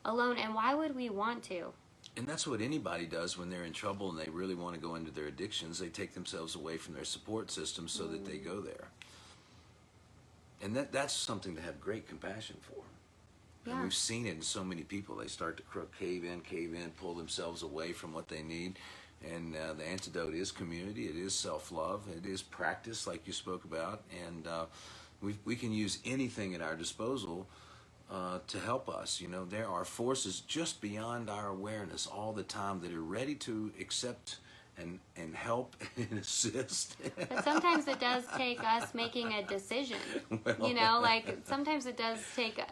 alone. And why would we want to? And that's what anybody does when they're in trouble and they really want to go into their addictions. They take themselves away from their support system so that they go there. And that's something to have great compassion for. Yeah. And we've seen it in so many people. They start to cave in, pull themselves away from what they need. And the antidote is community. It is self-love. It is practice, like you spoke about. And we can use anything at our disposal to help us. There are forces just beyond our awareness all the time that are ready to accept and help and assist. But sometimes it does take us making a decision. Sometimes it does take,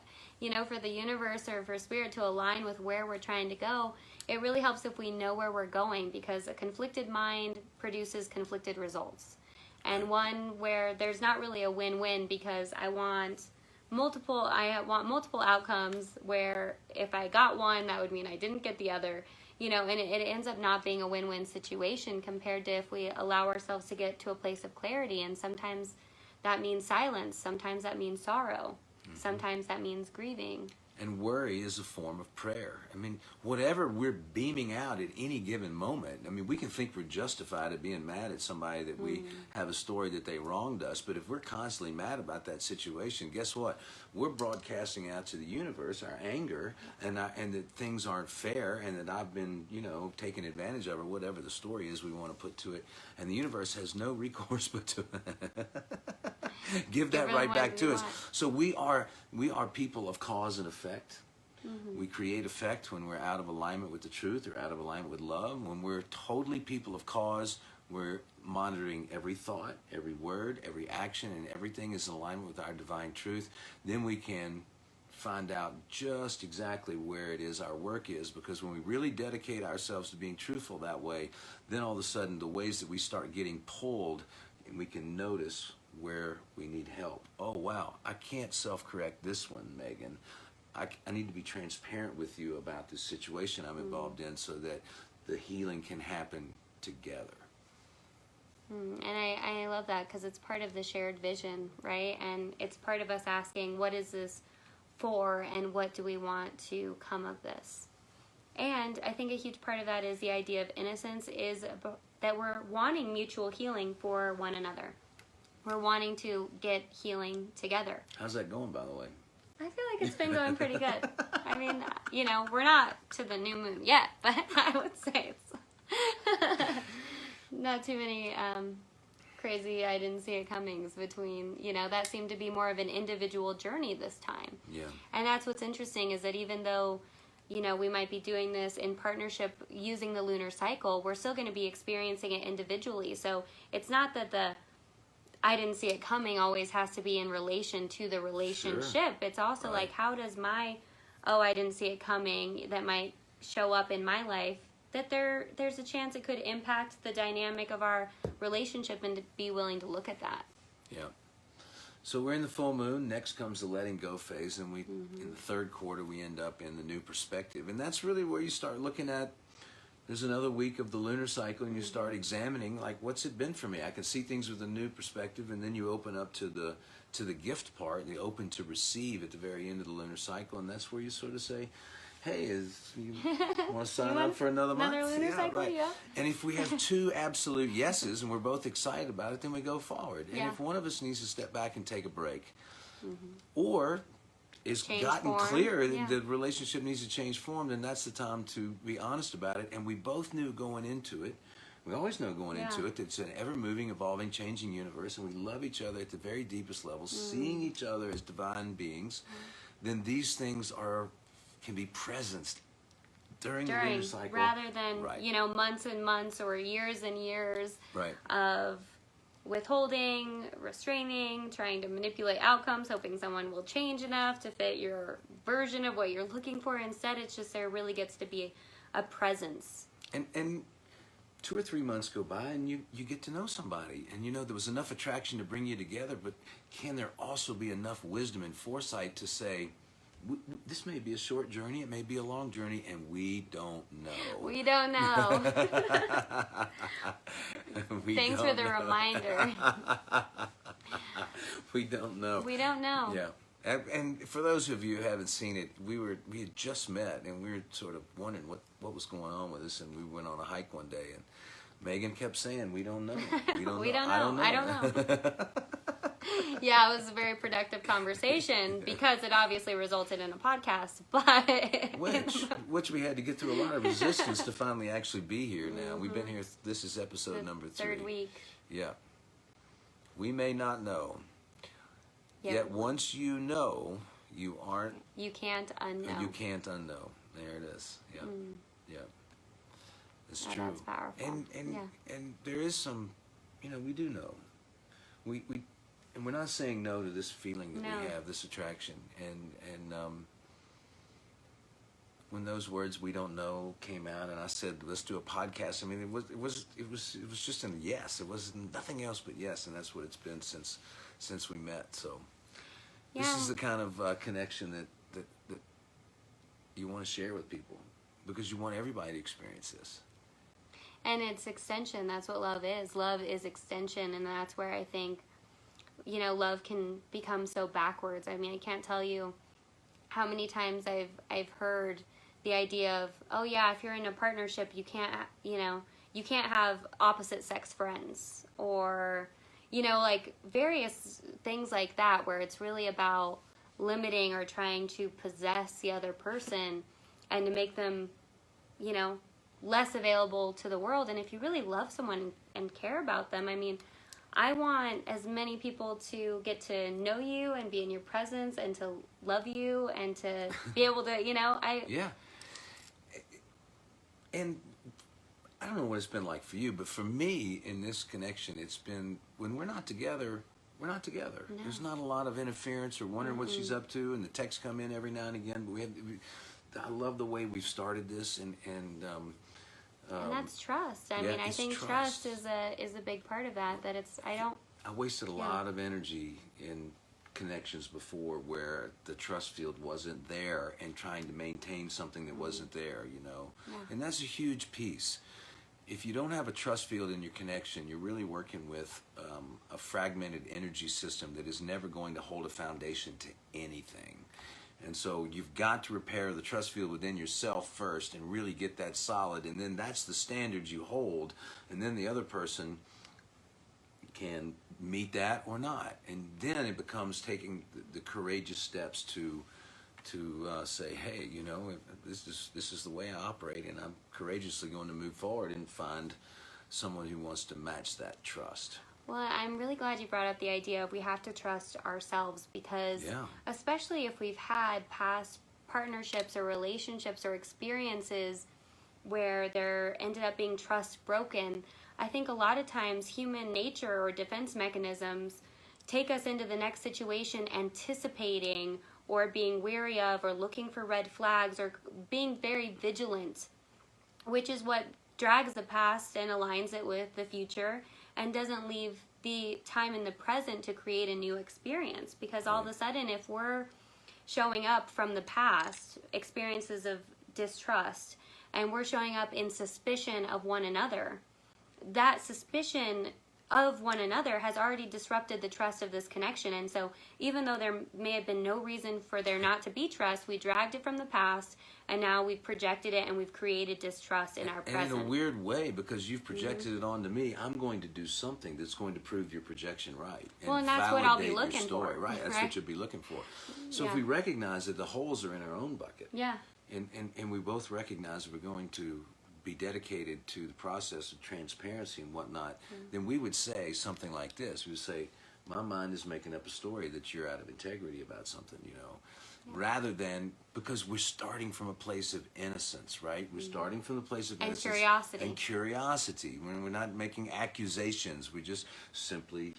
for the universe or for spirit to align with where we're trying to go. It really helps if we know where we're going, because a conflicted mind produces conflicted results. And one where there's not really a win-win, because I want multiple outcomes, where if I got one, that would mean I didn't get the other. And it ends up not being a win-win situation, compared to if we allow ourselves to get to a place of clarity. And sometimes that means silence. Sometimes that means sorrow. Sometimes that means grieving. And worry is a form of prayer. Whatever we're beaming out at any given moment, we can think we're justified at being mad at somebody that we have a story that they wronged us, but if we're constantly mad about that situation, guess what? We're broadcasting out to the universe our anger and that things aren't fair, and that I've been, taken advantage of, or whatever the story is we want to put to it. And the universe has no recourse but to give that right back to us. So we are people of cause and effect. We create effect when we're out of alignment with the truth, or out of alignment with love. When we're totally people of cause, we're monitoring every thought, every word, every action, and everything is in alignment with our divine truth. Then we can find out just exactly where it is our work is, because when we really dedicate ourselves to being truthful that way, then all of a sudden the ways that we start getting pulled, and we can notice where we need help. Oh wow, I can't self-correct this one, Megan. I need to be transparent with you about this situation I'm involved in, so that the healing can happen together. And I love that, because it's part of the shared vision, right? And it's part of us asking, what is this for, and what do we want to come of this? And I think a huge part of that is the idea of innocence, is that we're wanting mutual healing for one another. We're wanting to get healing together. How's that going, by the way? I feel like it's been going pretty good. We're not to the new moon yet, but I would say it's not too many crazy I didn't see it comings between, that seemed to be more of an individual journey this time. Yeah. And that's what's interesting, is that even though, we might be doing this in partnership using the lunar cycle, we're still going to be experiencing it individually. So it's not that the I didn't see it coming always has to be in relation to the relationship. Sure. It's also like, how does my, I didn't see it coming, that might show up in my life, that there's a chance it could impact the dynamic of our relationship, and to be willing to look at that. Yeah. So we're in the full moon. Next comes the letting go phase, and in the third quarter we end up in the new perspective, and that's really where you start looking at. There's another week of the lunar cycle, and you start examining, like, what's it been for me? I can see things with a new perspective, and then you open up to the gift part, the open to receive at the very end of the lunar cycle, and that's where you sort of say, hey, you want to sign up for another month? Lunar cycle, right. Yeah. And if we have two absolute yeses and we're both excited about it, then we go forward. And if one of us needs to step back and take a break, or it's gotten clear that the relationship needs to change form, then that's the time to be honest about it. And we both knew going into it, we always know going into it, that it's an ever-moving, evolving, changing universe, and we love each other at the very deepest levels, seeing each other as divine beings, then these things can be presenced during the lunar cycle. Rather than, months and months or years and years of withholding, restraining, trying to manipulate outcomes, hoping someone will change enough to fit your version of what you're looking for. Instead, it's just there really gets to be a presence. And 2 or 3 months go by, and you get to know somebody, and there was enough attraction to bring you together, but can there also be enough wisdom and foresight to say, this may be a short journey, it may be a long journey, and we don't know. We don't know. Thanks for the reminder. We don't know. We don't know. Yeah. And for those of you who haven't seen it, we had just met, and we were sort of wondering what was going on with us, and we went on a hike one day, and Meghan kept saying, we don't know. We don't know. I don't know. Yeah, it was a very productive conversation because it obviously resulted in a podcast, but which we had to get through a lot of resistance to finally actually be here now. We've been here, this is episode number 3. Third week. Yeah. We may not know. Yet once you know, you can't unknow. You can't unknow. There it is. Yeah. Yeah. It's true. That's powerful. And there is some, we do know. And we're not saying no to this feeling that we have, this attraction. And when those words "we don't know" came out, and I said, "Let's do a podcast." I mean, it was just a yes. It was nothing else but yes, and that's what it's been since we met. So this is the kind of connection that you want to share with people, because you want everybody to experience this. And it's extension. That's what love is. Love is extension, and that's where I think, love can become so backwards. I mean, I can't tell you how many times I've heard the idea of, oh yeah, if you're in a partnership, you can't have opposite sex friends, or, like various things like that, where it's really about limiting or trying to possess the other person and to make them, less available to the world. And if you really love someone and care about them, I mean, I want as many people to get to know you and be in your presence and to love you and to be able to, Yeah. And I don't know what it's been like for you, but for me in this connection, it's been, when we're not together, we're not together. No. There's not a lot of interference or wondering what she's up to, and the texts come in every now and again. But I love the way we've started this, and that's trust. I mean, I think trust is a big part of that. That it's I wasted a lot of energy in connections before where the trust field wasn't there, and trying to maintain something that wasn't there. And that's a huge piece. If you don't have a trust field in your connection, you're really working with a fragmented energy system that is never going to hold a foundation to anything. And so you've got to repair the trust field within yourself first and really get that solid, and then that's the standards you hold, and then the other person can meet that or not. And then it becomes taking the courageous steps to say, hey, this is the way I operate, and I'm courageously going to move forward and find someone who wants to match that trust. Well, I'm really glad you brought up the idea of we have to trust ourselves, because especially if we've had past partnerships or relationships or experiences where there ended up being trust broken, I think a lot of times human nature or defense mechanisms take us into the next situation anticipating or being wary of or looking for red flags or being very vigilant, which is what drags the past and aligns it with the future and doesn't leave the time in the present to create a new experience. Because all of a sudden, if we're showing up from the past, experiences of distrust, and we're showing up in suspicion of one another, that suspicion of one another has already disrupted the trust of this connection. And so even though there may have been no reason for there not to be trust, we dragged it from the past, and now we've projected it and we've created distrust in our present. And in a weird way, because you've projected it onto me, I'm going to do something that's going to prove your projection right. And that's what I'll be looking for. Right, that's what you'll be looking for. So if we recognize that the holes are in our own bucket, and we both recognize that we're going to be dedicated to the process of transparency and whatnot, then we would say something like this. We would say, my mind is making up a story that you're out of integrity about something, rather than, because we're starting from a place of innocence, right? We're starting from the place of innocence. And curiosity. When we're not making accusations, we just simply,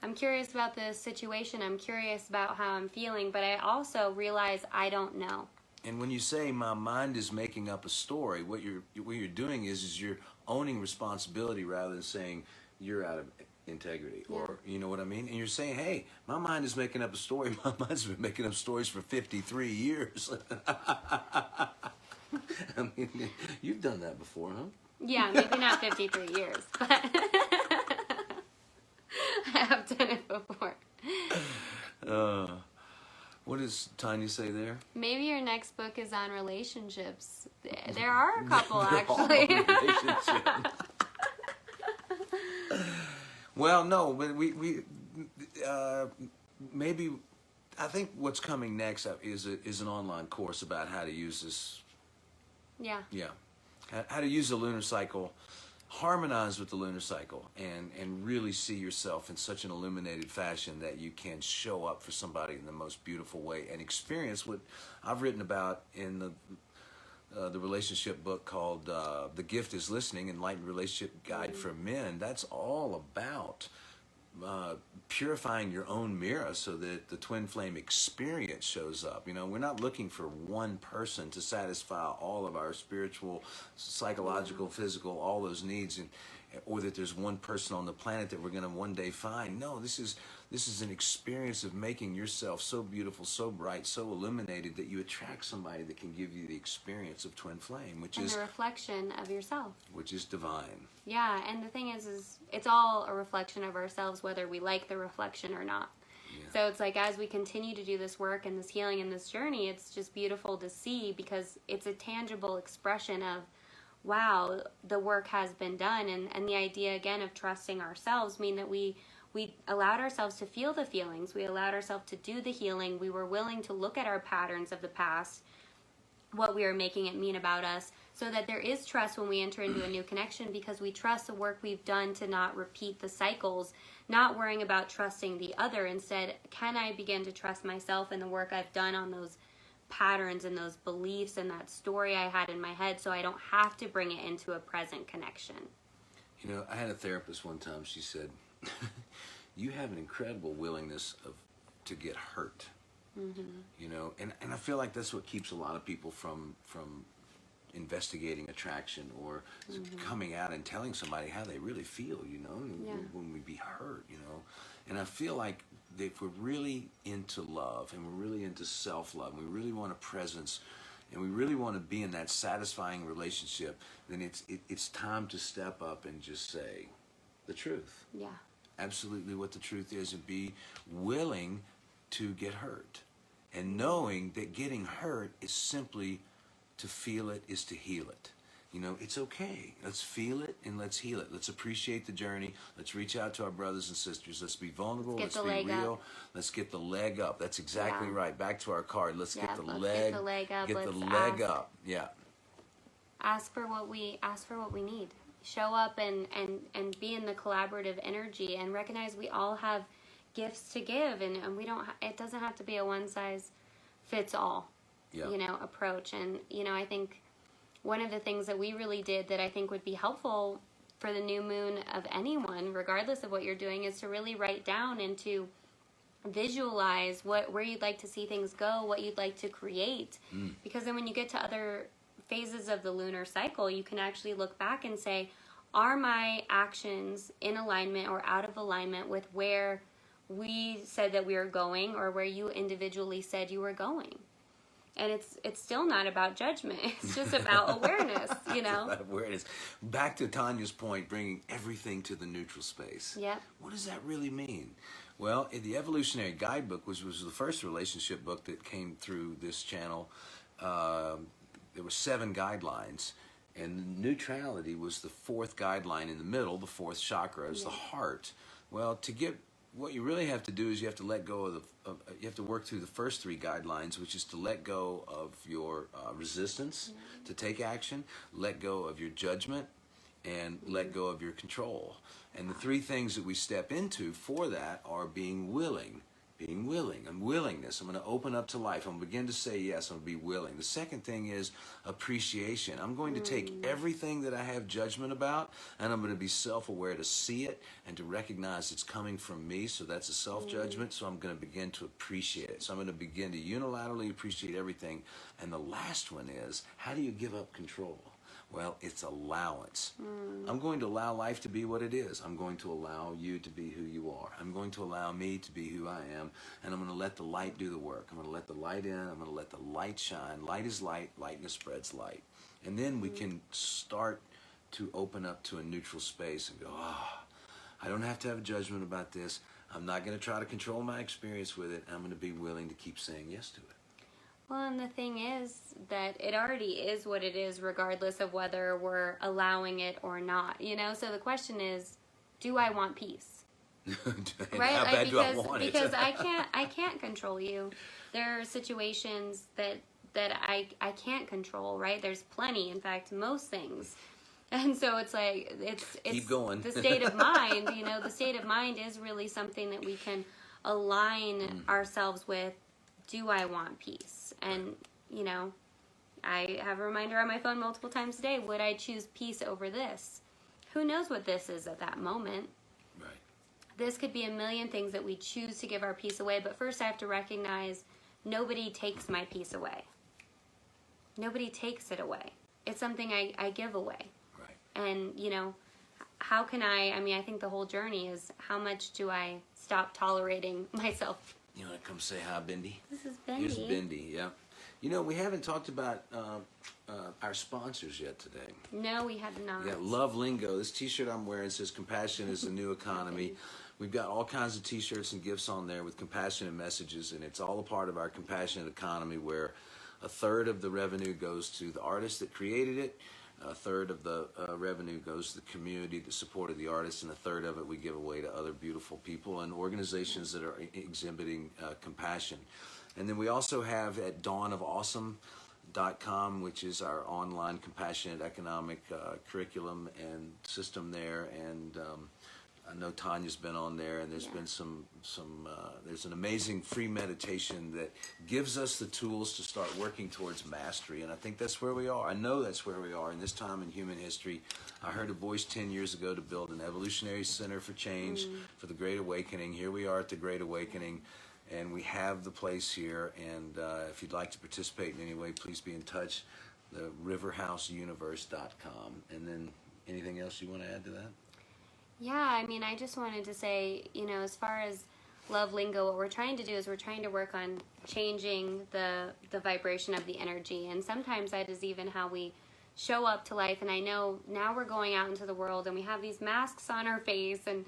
I'm curious about the situation. I'm curious about how I'm feeling, but I also realize I don't know. And when you say my mind is making up a story, what you're doing is you're owning responsibility rather than saying you're out of integrity, or you know what I mean? And you're saying, hey, my mind is making up a story. My mind's been making up stories for 53 years. I mean, you've done that before, huh? Yeah, maybe not 53 years, but I have done it before. What does Tanya say there? Maybe your next book is on relationships. There are a couple, actually. Well, no, but we maybe, I think what's coming next is an online course about how to use this. Yeah, how to use the lunar cycle, harmonize with the lunar cycle, and really see yourself in such an illuminated fashion that you can show up for somebody in the most beautiful way and experience what I've written about in the relationship book called The Gift is Listening, Enlightened Relationship Guide for Men. That's all about purifying your own mirror so that the twin flame experience shows up. We're not looking for one person to satisfy all of our spiritual, psychological, physical, all those needs, or that there's one person on the planet that we're going to one day find. No, this is an experience of making yourself so beautiful, so bright, so illuminated that you attract somebody that can give you the experience of twin flame, which is a reflection of yourself, which is divine. Yeah, and the thing is it's all a reflection of ourselves, whether we like the reflection or not. So it's like, as we continue to do this work and this healing and this journey, it's just beautiful to see, because it's a tangible expression of, wow, the work has been done. And the idea, again, of trusting ourselves mean that we allowed ourselves to feel the feelings. We allowed ourselves to do the healing. We were willing to look at our patterns of the past, what we are making it mean about us, so that there is trust when we enter into a new connection, because we trust the work we've done to not repeat the cycles, not worrying about trusting the other. Instead, can I begin to trust myself and the work I've done on those patterns and those beliefs and that story I had in my head, so I don't have to bring it into a present connection. I had a therapist one time. She said, you have an incredible willingness to get hurt. And I feel like that's what keeps a lot of people from investigating attraction or coming out and telling somebody how they really feel, when we be hurt, And I feel like if we're really into love and we're really into self-love, and we really want a presence, and we really want to be in that satisfying relationship, then it's time to step up and just say the truth. Yeah. Absolutely what the truth is, and be willing to get hurt. And knowing that getting hurt is simply to feel it, is to heal it. It's okay. Let's feel it and let's heal it. Let's appreciate the journey. Let's reach out to our brothers and sisters. Let's be vulnerable. Let's be real. Up. Let's get the leg up. That's exactly right. Back to our card. Let's get the leg up. Get the leg up. Yeah. Ask for what we need. show up and be in the collaborative energy and recognize we all have gifts to give, and we don't, it doesn't have to be a one size fits all, Yeah. you know, approach. And, you know, I think one of the things that we really did that I think would be helpful for the new moon of anyone, regardless of what you're doing, is to really write down and to visualize where you'd like to see things go, what you'd like to create. Because then when you get to other phases of the lunar cycle, you can actually look back and say, are my actions in alignment or out of alignment with where we said that we were going, or where you individually said you were going? And it's still not about judgment. It's just about awareness, you know? It's about awareness. Back to Tanya's point, bringing everything to the neutral space. Yep. What does that really mean? Well, in the Evolutionary Guidebook, which was the first relationship book that came through this channel, there were 7 guidelines, and neutrality was the 4th guideline in the middle. The 4th chakra is the heart. Well, to get what you really have to do is you have to let go of you have to work through the first 3 guidelines, which is to let go of your resistance to take action, let go of your judgment, and let go of your control. And the 3 things that we step into for that are being willing, and willingness. I'm going to open up to life. I'm going to begin to say yes. I'm going to be willing. The second thing is appreciation. I'm going to take everything that I have judgment about, and I'm going to be self-aware to see it and to recognize it's coming from me. So that's a self-judgment. So I'm going to begin to appreciate it. So I'm going to begin to unilaterally appreciate everything. And the last one is, how do you give up control? Well, it's allowance. I'm going to allow life to be what it is. I'm going to allow you to be who you are. I'm going to allow me to be who I am, and I'm going to let the light do the work. I'm going to let the light in. I'm going to let the light shine. Light is light. Lightness spreads light. And then we can start to open up to a neutral space and go, I don't have to have a judgment about this. I'm not going to try to control my experience with it. I'm going to be willing to keep saying yes to it. Well, and the thing is that it already is what it is, regardless of whether we're allowing it or not, you know? So the question is, do I want peace? Right? How bad do I want it? Because I can't control you. There are situations that I can't control, right? There's plenty, in fact, most things. And so it's like, it's keep going. The state of mind, you know, the state of mind is really something that we can align ourselves with. Do I want peace? And, you know, I have a reminder on my phone multiple times a day. Would I choose peace over this? Who knows what this is at that moment? Right. This could be a million things that we choose to give our peace away. But first I have to recognize nobody takes my peace away. Nobody takes it away. It's something I give away. Right. And, you know, how can I mean, I think the whole journey is how much do I stop tolerating myself? You want to come say hi, Bindi? This is Bindi. Here's Bindi, yeah. You know, we haven't talked about our sponsors yet today. No, we have not. Yeah, Love Lingo. This t-shirt I'm wearing says compassion is the new economy. We've got all kinds of t-shirts and gifts on there with compassionate messages, and it's all a part of our compassionate economy where 1/3 of the revenue goes to the artist that created it, 1/3 of the revenue goes to the community that supported the artist, and 1/3 of it we give away to other beautiful people and organizations that are exhibiting compassion. And then we also have at dawnofawesome.com, which is our online compassionate economic curriculum and system there. And I know Tanya's been on there, and there's been there's an amazing free meditation that gives us the tools to start working towards mastery. And I think that's where we are. I know that's where we are in this time in human history. I heard a voice 10 years ago to build an evolutionary center for change for the Great Awakening. Here we are at the Great Awakening. And we have the place here, and if you'd like to participate in any way, please be in touch, the riverhouseuniverse.com. And then anything else you want to add to that? Yeah, I mean, I just wanted to say, you know, as far as Love Lingo, what we're trying to do is we're trying to work on changing the vibration of the energy. And sometimes that is even how we show up to life. And I know now we're going out into the world and we have these masks on our face, and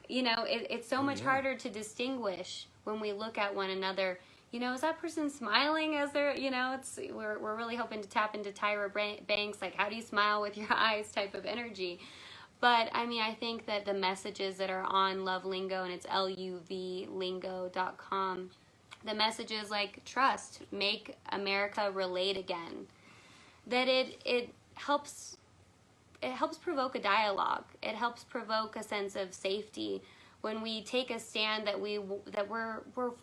you know, it's so much harder to distinguish when we look at one another. You know, is that person smiling as they're, you know, we're really hoping to tap into Tyra Banks, like how do you smile with your eyes type of energy. But I mean, I think that the messages that are on Love Lingo, and it's LUVlingo.com, the messages like trust, make America relate again, that it helps helps provoke a dialogue. It helps provoke a sense of safety when we take a stand that we're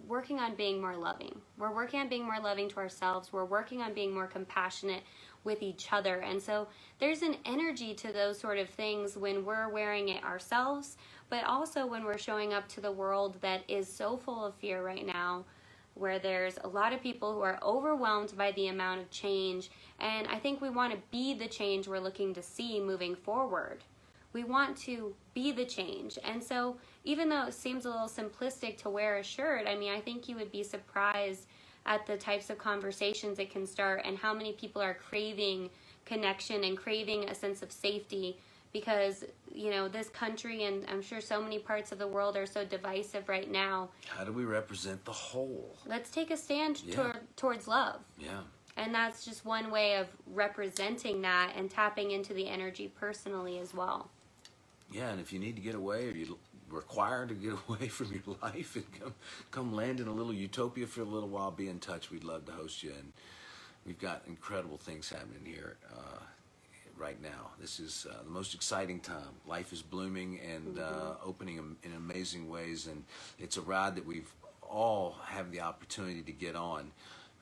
working on being more loving. We're working on being more loving to ourselves. We're working on being more compassionate with each other. And so there's an energy to those sort of things when we're wearing it ourselves, but also when we're showing up to the world that is so full of fear right now, where there's a lot of people who are overwhelmed by the amount of change. And I think we want to be the change we're looking to see moving forward. We want to be the change. And so even though it seems a little simplistic to wear a shirt, I mean, I think you would be surprised at the types of conversations it can start and how many people are craving connection and craving a sense of safety, because, you know, this country and I'm sure so many parts of the world are so divisive right now. How do we represent the whole? Let's take a stand towards love. Yeah. And that's just one way of representing that and tapping into the energy personally as well. Yeah, and if you need to get away, or you're required to get away from your life and come land in a little utopia for a little while, be in touch. We'd love to host you. And we've got incredible things happening here right now. This is the most exciting time. Life is blooming and opening in amazing ways. And it's a ride that we've all have the opportunity to get on.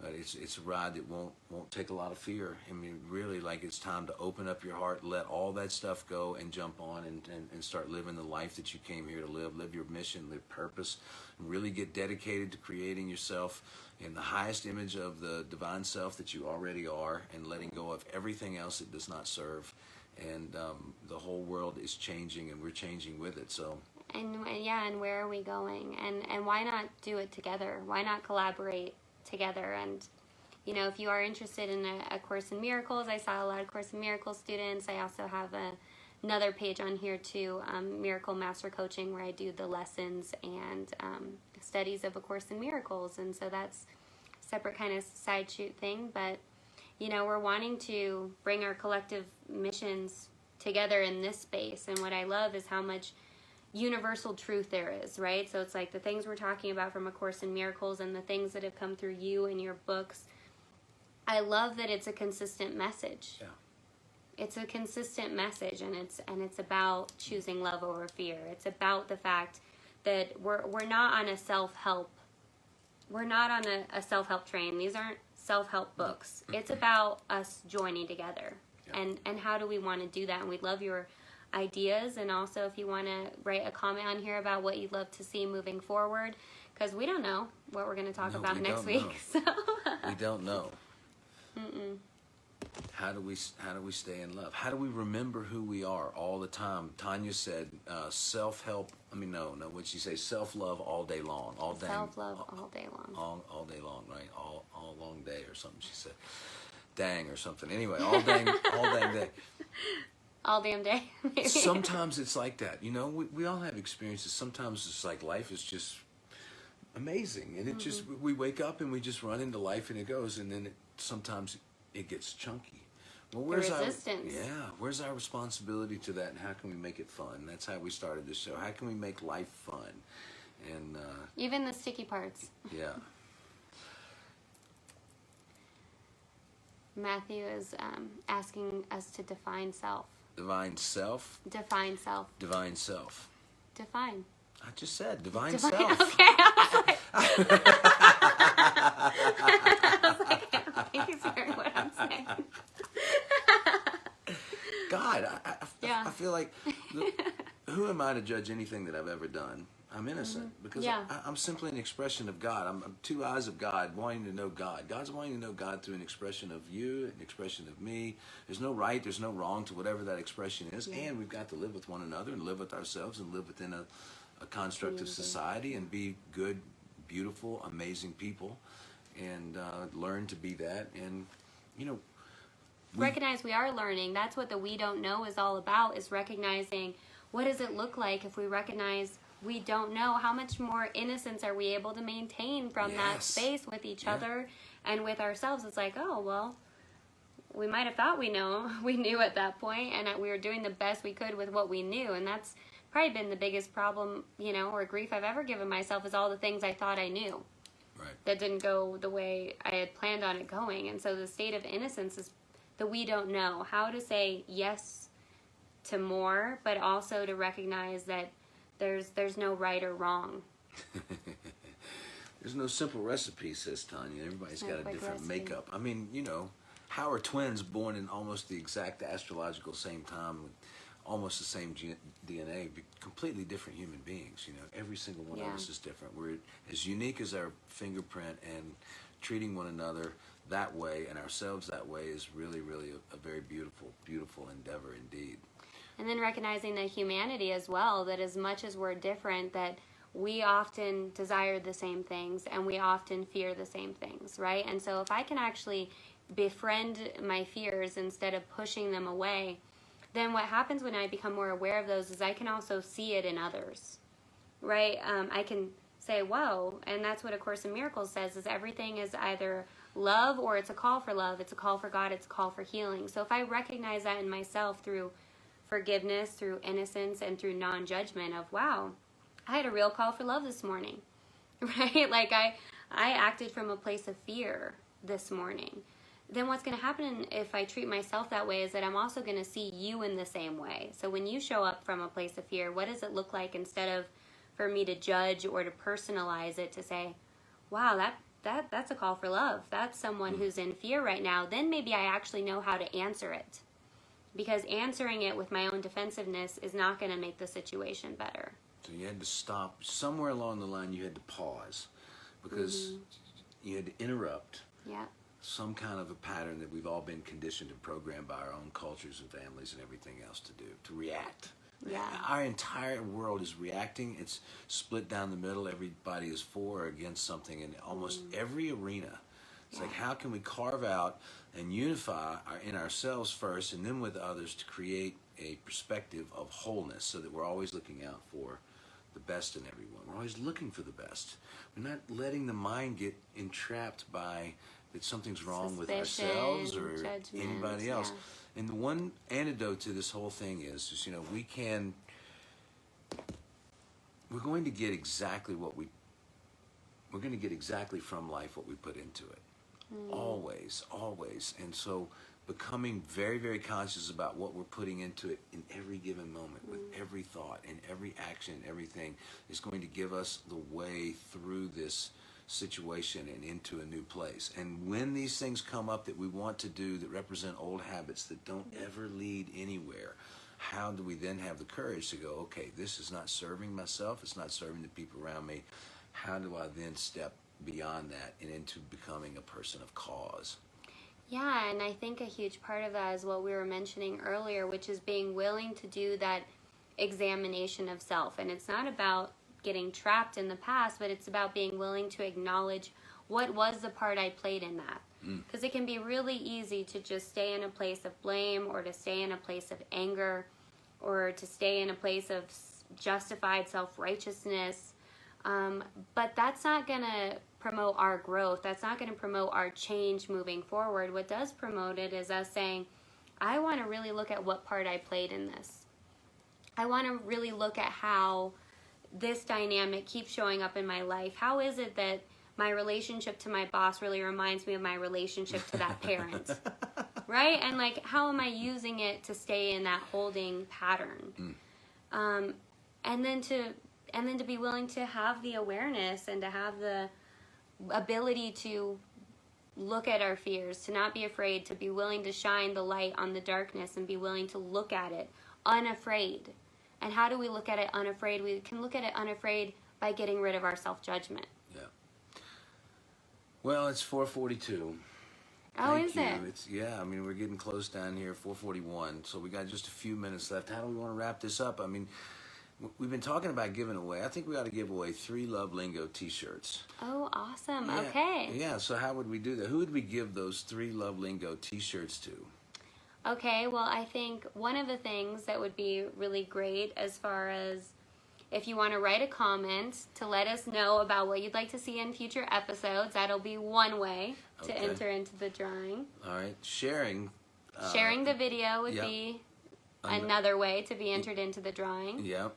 It's a ride that won't take a lot of fear. I mean, really, like, it's time to open up your heart, let all that stuff go, and jump on and start living the life that you came here to live. Live your mission, live purpose, and really get dedicated to creating yourself in the highest image of the divine self that you already are, and letting go of everything else that does not serve. And the whole world is changing, and we're changing with it. So. And where are we going? And why not do it together? Why not collaborate together? And, you know, if you are interested in a Course in Miracles, I saw a lot of Course in Miracles students. I also have another page on here too, Miracle Master Coaching, where I do the lessons and studies of A Course in Miracles. And so that's a separate kind of side shoot thing. But, you know, we're wanting to bring our collective missions together in this space. And what I love is how much universal truth there is, right? So it's like the things we're talking about from A Course in Miracles and the things that have come through you and your books. I love that it's a consistent message. Yeah. It's a consistent message, and it's about choosing love over fear. It's about the fact that we're not on a self-help. We're not on a self-help train. These aren't self-help books. It's about us joining together. Yeah. And how do we want to do that? And we'd love your ideas, and also if you want to write a comment on here about what you'd love to see moving forward, because we don't know what we're going to talk about next week. So. We don't know. How do we stay in love? How do we remember who we are all the time? Tanya said self-help. I mean, no. What'd she say? Self-love all day long. Self-love all day long. All day long, right? All long day or something. She said, dang or something. Anyway, all dang day. All damn day. Sometimes it's like that, you know. We all have experiences. Sometimes it's like life is just amazing, and it just, we wake up and we just run into life, and it goes, and then sometimes it gets chunky. Well, where's resistance? Where's our responsibility to that, and how can we make it fun? That's how we started this show. How can we make life fun? And even the sticky parts. Yeah. Matthew is asking us to define self. Divine self? Define self. Divine self. Define. I just said divine self. Okay, I was like, I don't think he's hearing what I'm saying. God, I feel like, who am I to judge anything that I've ever done? I'm innocent because I'm simply an expression of God. I'm two eyes of God wanting to know God. God's wanting to know God through an expression of you, an expression of me. There's no right, there's no wrong to whatever that expression is. Yeah. And we've got to live with one another and live with ourselves and live within a construct of society and be good, beautiful, amazing people, and learn to be that. And, you know, recognize we are learning. That's what the we don't know is all about, is recognizing what does it look like if we recognize we don't know. How much more innocence are we able to maintain from that space with each other and with ourselves? It's like, oh, well, we might have thought we knew at that point, and that we were doing the best we could with what we knew. And that's probably been the biggest problem, you know, or grief I've ever given myself, is all the things I thought I knew that didn't go the way I had planned on it going. And so the state of innocence is the we don't know. How to say yes to more, but also to recognize that there's no right or wrong. There's no simple recipe, says Tanya. Everybody's got a different recipe. makeup. I mean, you know, how are twins born in almost the exact astrological same time with almost the same DNA, completely different human beings? You know, every single one of us is different. We're as unique as our fingerprint, and treating one another that way and ourselves that way is really, really a very beautiful, beautiful endeavor indeed. And then recognizing the humanity as well, that as much as we're different, that we often desire the same things and we often fear the same things, right? And so if I can actually befriend my fears instead of pushing them away, then what happens when I become more aware of those is I can also see it in others, right? I can say, whoa, and that's what A Course in Miracles says, is everything is either love or it's a call for love, it's a call for God, it's a call for healing. So if I recognize that in myself through forgiveness, through innocence, and through non-judgment of, wow, I had a real call for love this morning, right? Like I acted from a place of fear this morning. Then what's going to happen if I treat myself that way is that I'm also going to see you in the same way. So when you show up from a place of fear, what does it look like instead of for me to judge or to personalize it, to say, wow, that's a call for love. That's someone who's in fear right now. Then maybe I actually know how to answer it. Because answering it with my own defensiveness is not going to make the situation better. So you had to stop somewhere along the line. You had to pause because you had to interrupt some kind of a pattern that we've all been conditioned and programmed by our own cultures and families and everything else to do, to react. Yeah. Our entire world is reacting. It's split down the middle. Everybody is for or against something in almost every arena. It's like, how can we carve out and unify in ourselves first and then with others to create a perspective of wholeness, so that we're always looking out for the best in everyone. We're always looking for the best. We're not letting the mind get entrapped by that something's wrong with ourselves or anybody else. And the one antidote to this whole thing is, you know, we're going to get exactly we're going to get exactly from life what we put into it. Always, always. And so becoming very, very conscious about what we're putting into it in every given moment, with every thought and every action, everything is going to give us the way through this situation and into a new place. And when these things come up that we want to do that represent old habits that don't ever lead anywhere, how do we then have the courage to go, okay, this is not serving myself, it's not serving the people around me. How do I then step beyond that and into becoming a person of cause? Yeah, and I think a huge part of that is what we were mentioning earlier, which is being willing to do that examination of self. And it's not about getting trapped in the past, but it's about being willing to acknowledge what was the part I played in that. Because it can be really easy to just stay in a place of blame, or to stay in a place of anger, or to stay in a place of justified self-righteousness. But that's not going to promote our growth. That's not going to promote our change moving forward. What does promote it is us saying, I want to really look at what part I played in this. I want to really look at how this dynamic keeps showing up in my life. How is it that my relationship to my boss really reminds me of my relationship to that parent? Right? And like, how am I using it to stay in that holding pattern? And then to be willing to have the awareness and to have the ability to look at our fears, to not be afraid, to be willing to shine the light on the darkness and be willing to look at it unafraid. And how do we look at it unafraid? We can look at it unafraid by getting rid of our self-judgment. Yeah. Well, it's 4:42. Oh, is it? It's, yeah, I mean, we're getting close down here, 4:41. So we got just a few minutes left. How do we want to wrap this up? I mean, we've been talking about giving away. I think we ought to give away 3 Love Lingo t-shirts. Oh, awesome. Yeah. Okay. Yeah, so how would we do that? Who would we give those 3 Love Lingo t-shirts to? Okay, well, I think one of the things that would be really great, as far as if you want to write a comment to let us know about what you'd like to see in future episodes, that'll be one way to enter into the drawing. All right. Sharing the video would be another way to be entered into the drawing. Yeah.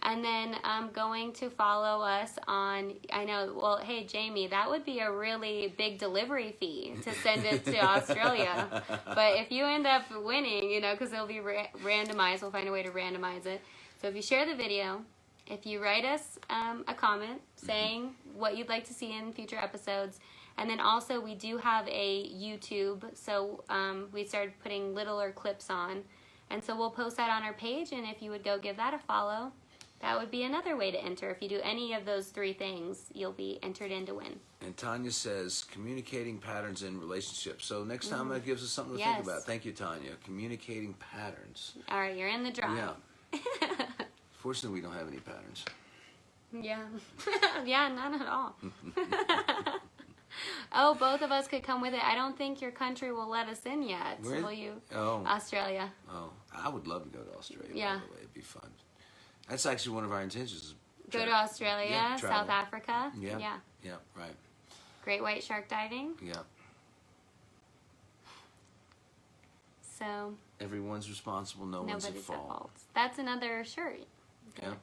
And then I'm going to follow us on, I know, well, hey, Jamie, that would be a really big delivery fee to send it to Australia. But if you end up winning, you know, because it'll be randomized, we'll find a way to randomize it. So if you share the video, if you write us a comment saying what you'd like to see in future episodes, and then also we do have a YouTube, so we started putting littler clips on. And so we'll post that on our page, and if you would go give that a follow, that would be another way to enter. If you do any of those 3 things, you'll be entered in to win. And Tanya says, communicating patterns in relationships. So next time that gives us something to think about. Thank you, Tanya. Communicating patterns. All right, you're in the draw. Yeah. Fortunately, we don't have any patterns. Yeah. Yeah, none at all. Oh, both of us could come with it. I don't think your country will let us in yet. Will you? Oh. Australia. Oh, I would love to go to Australia, yeah. by the way. It'd be fun. That's actually one of our intentions. Go to Australia, South Africa. Yeah. Yeah. Yeah, right. Great white shark diving. Yeah. So. Everyone's responsible, nobody's at fault. That's another shirt. Yeah.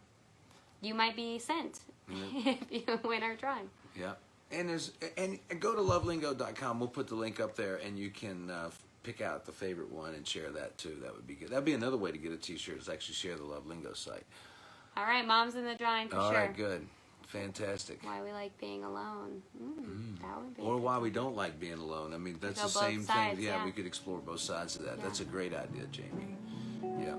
You might be sent if you win our drawing. Yeah. And go to lovelingo.com. We'll put the link up there, and you can pick out the favorite one and share that too. That would be good. That'd be another way to get a T-shirt, is actually share the Love Lingo site. All right, Mom's in the drawing for sure. All right, good. Fantastic. Why we like being alone. That would be. Or why we don't like being alone. I mean, that's the same thing. Yeah, we could explore both sides of that. Yeah. That's a great idea, Jamie. Yeah.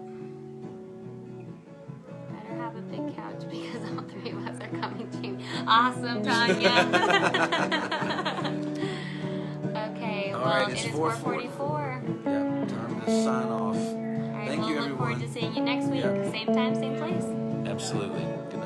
Better have a big couch because all 3 of us are coming to. Awesome, Tanya. Okay, all well, right, it is 4:44. Yeah, time to sign off. All right, Thank you, everyone. Look forward to seeing you next week. Same time, same place. Absolutely. Good